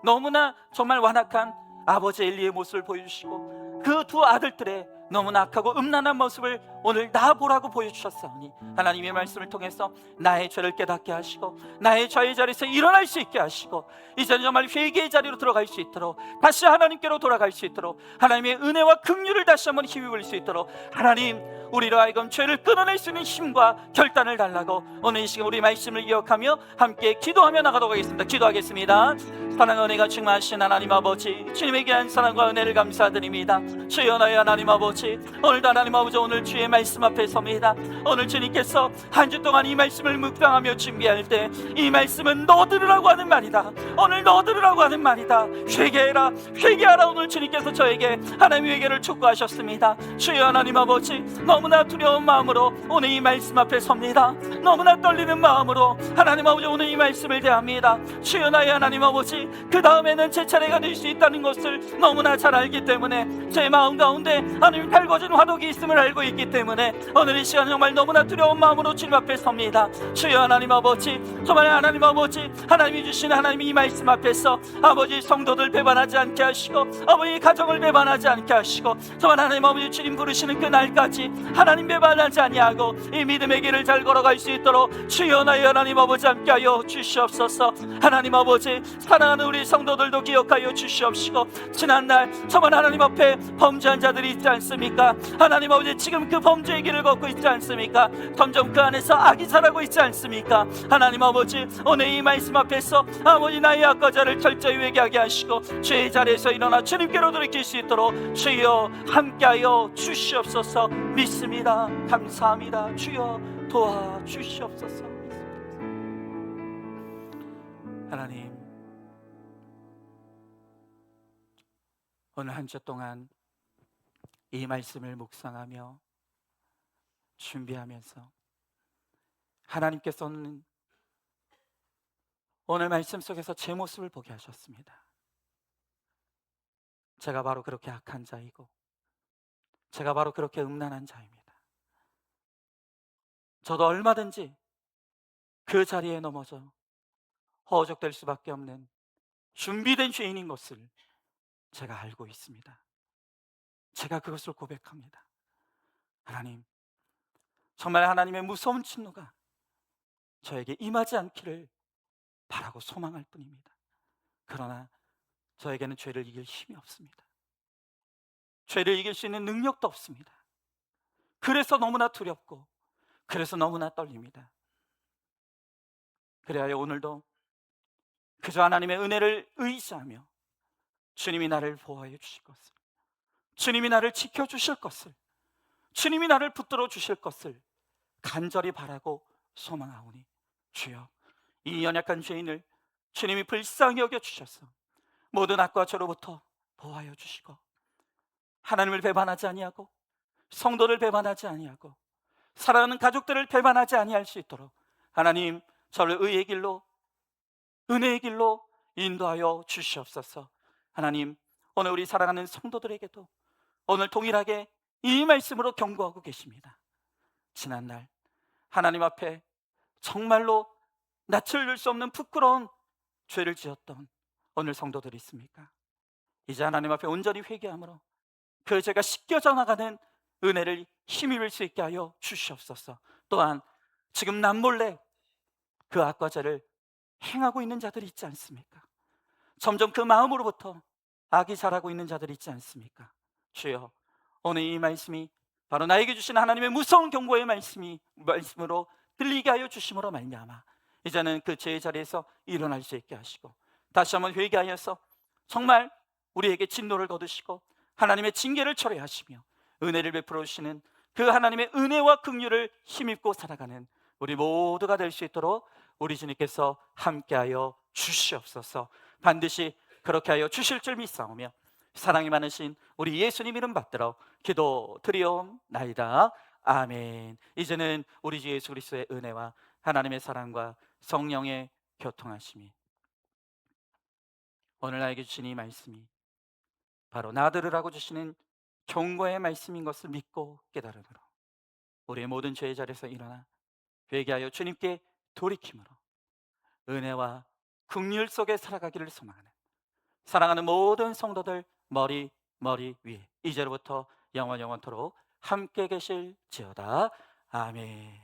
너무나 정말 완악한 아버지 엘리의 모습을 보여주시고 그 두 아들들의 너무나 악하고 음란한 모습을 오늘 나 보라고 보여주셨사오니 하나님의 말씀을 통해서 나의 죄를 깨닫게 하시고 나의 죄의 자리에서 일어날 수 있게 하시고 이제는 정말 회개의 자리로 들어갈 수 있도록 다시 하나님께로 돌아갈 수 있도록 하나님의 은혜와 긍휼을 다시 한번 힘입을 수 있도록 하나님 우리로 하여금 죄를 끊어낼 수 있는 힘과 결단을 달라고 오늘 이 시간 우리 말씀을 기억하며 함께 기도하며 나가도록 하겠습니다. 기도하겠습니다. 사랑과 은혜가 충만하신 하나님 아버지, 주님의 귀한 사랑과 은혜를 감사드립니다. 주여 나의 하나님 아버지, 오늘도 하나님 아버지 오늘 주의 말씀 앞에 섭니다. 오늘 주님께서 한 주 동안 이 말씀을 묵상하며 준비할 때 이 말씀은 너 들으라고 하는 말이다. 오늘 너 들으라고 하는 말이다. 회개해라, 회개하라. 오늘 주님께서 저에게 하나님의 회개를 촉구하셨습니다. 주여 하나님 아버지, 너무나 두려운 마음으로 오늘 이 말씀 앞에 섭니다. 너무나 떨리는 마음으로 하나님 아버지 오늘 이 말씀을 대합니다. 주여 나의 하나님 아버지, 그 다음에는 제 차례가 될 수 있다는 것을 너무나 잘 알기 때문에 제 마음 가운데 하나님 달궈진 화독이 있음을 알고 있기 때문에 오늘 이 시간 정말 너무나 두려운 마음으로 주님 앞에 섭니다. 주여 하나님 아버지, 정말 하나님 아버지, 하나님이 주신 하나님 이 말씀 앞에서 아버지 성도들 배반하지 않게 하시고 아버지 가정을 배반하지 않게 하시고 정말 하나님 아버지 주님 부르시는 그 날까지 하나님 배반하지 아니하고 이 믿음의 길을 잘 걸어갈 수 있도록 주여 나의 하나님 아버지 함께하여 주시옵소서. 하나님 아버지, 사랑하는 우리 성도들도 기억하여 주시옵시고 지난날 정말 하나님 앞에 범죄한 자들이 있지 않습니까? 하나님 아버지, 지금 그 범죄의 길을 걷고 있지 않습니까? 점점 그 안에서 악이 자라고 있지 않습니까? 하나님 아버지, 오늘 이 말씀 앞에서 아버지 나의 악과 죄를 철저히 회개하게 하시고 죄의 자리에서 일어나 주님께로 돌이킬 수 있도록 주여 함께하여 주시옵소서. 믿습니다. 감사합니다. 주여 도와주시옵소서. 하나님, 오늘 한 주 동안 이 말씀을 묵상하며 준비하면서 하나님께서는 오늘 말씀 속에서 제 모습을 보게 하셨습니다. 제가 바로 그렇게 악한 자이고 제가 바로 그렇게 음란한 자입니다. 저도 얼마든지 그 자리에 넘어져 허우적될 수밖에 없는 준비된 죄인인 것을 제가 알고 있습니다. 제가 그것을 고백합니다. 하나님, 정말 하나님의 무서운 진노가 저에게 임하지 않기를 바라고 소망할 뿐입니다. 그러나 저에게는 죄를 이길 힘이 없습니다. 죄를 이길 수 있는 능력도 없습니다. 그래서 너무나 두렵고 그래서 너무나 떨립니다. 그래야 오늘도 그저 하나님의 은혜를 의지하며 주님이 나를 보호해 주실 것을, 주님이 나를 지켜주실 것을, 주님이 나를 붙들어 주실 것을 간절히 바라고 소망하오니 주여, 이 연약한 죄인을 주님이 불쌍히 여겨주셔서 모든 악과 죄로부터 보호하여 주시고 하나님을 배반하지 아니하고 성도를 배반하지 아니하고 사랑하는 가족들을 배반하지 아니할 수 있도록 하나님 저를 의의 길로, 은혜의 길로 인도하여 주시옵소서. 하나님, 오늘 우리 사랑하는 성도들에게도 오늘 동일하게 이 말씀으로 경고하고 계십니다. 지난날 하나님 앞에 정말로 낯을 들 수 없는 부끄러운 죄를 지었던 오늘 성도들이 있습니까? 이제 하나님 앞에 온전히 회개함으로 그 죄가 씻겨져 나가는 은혜를 힘입을 수 있게 하여 주시옵소서. 또한 지금 남몰래 그 악과 죄를 행하고 있는 자들이 있지 않습니까? 점점 그 마음으로부터 악이 자라고 있는 자들이 있지 않습니까? 주여, 오늘 이 말씀이 바로 나에게 주신 하나님의 무서운 경고의 말씀으로 들리게 하여 주심으로 말미암아 이제는 그 죄의 자리에서 일어날 수 있게 하시고 다시 한번 회개하여서 정말 우리에게 진노를 거두시고 하나님의 징계를 철회하시며 은혜를 베풀어 주시는 그 하나님의 은혜와 긍휼을 힘입고 살아가는 우리 모두가 될 수 있도록 우리 주님께서 함께하여 주시옵소서. 반드시 그렇게 하여 주실 줄 믿사오며 사랑이 많으신 우리 예수님 이름 받들어 기도드리옵나이다. 아멘. 이제는 우리 주 예수 그리스도의 은혜와 하나님의 사랑과 성령의 교통하심이 오늘 나에게 주신 이 말씀이 바로 나 들으라고 주시는 경고의 말씀인 것을 믿고 깨달음으로 우리의 모든 죄의 자리에서 일어나 회개하여 주님께 돌이킴으로 은혜와 긍휼 속에 살아가기를 소망하는 사랑하는 모든 성도들 머리 위에 이제로부터 영원토록 함께 계실지어다. 아멘.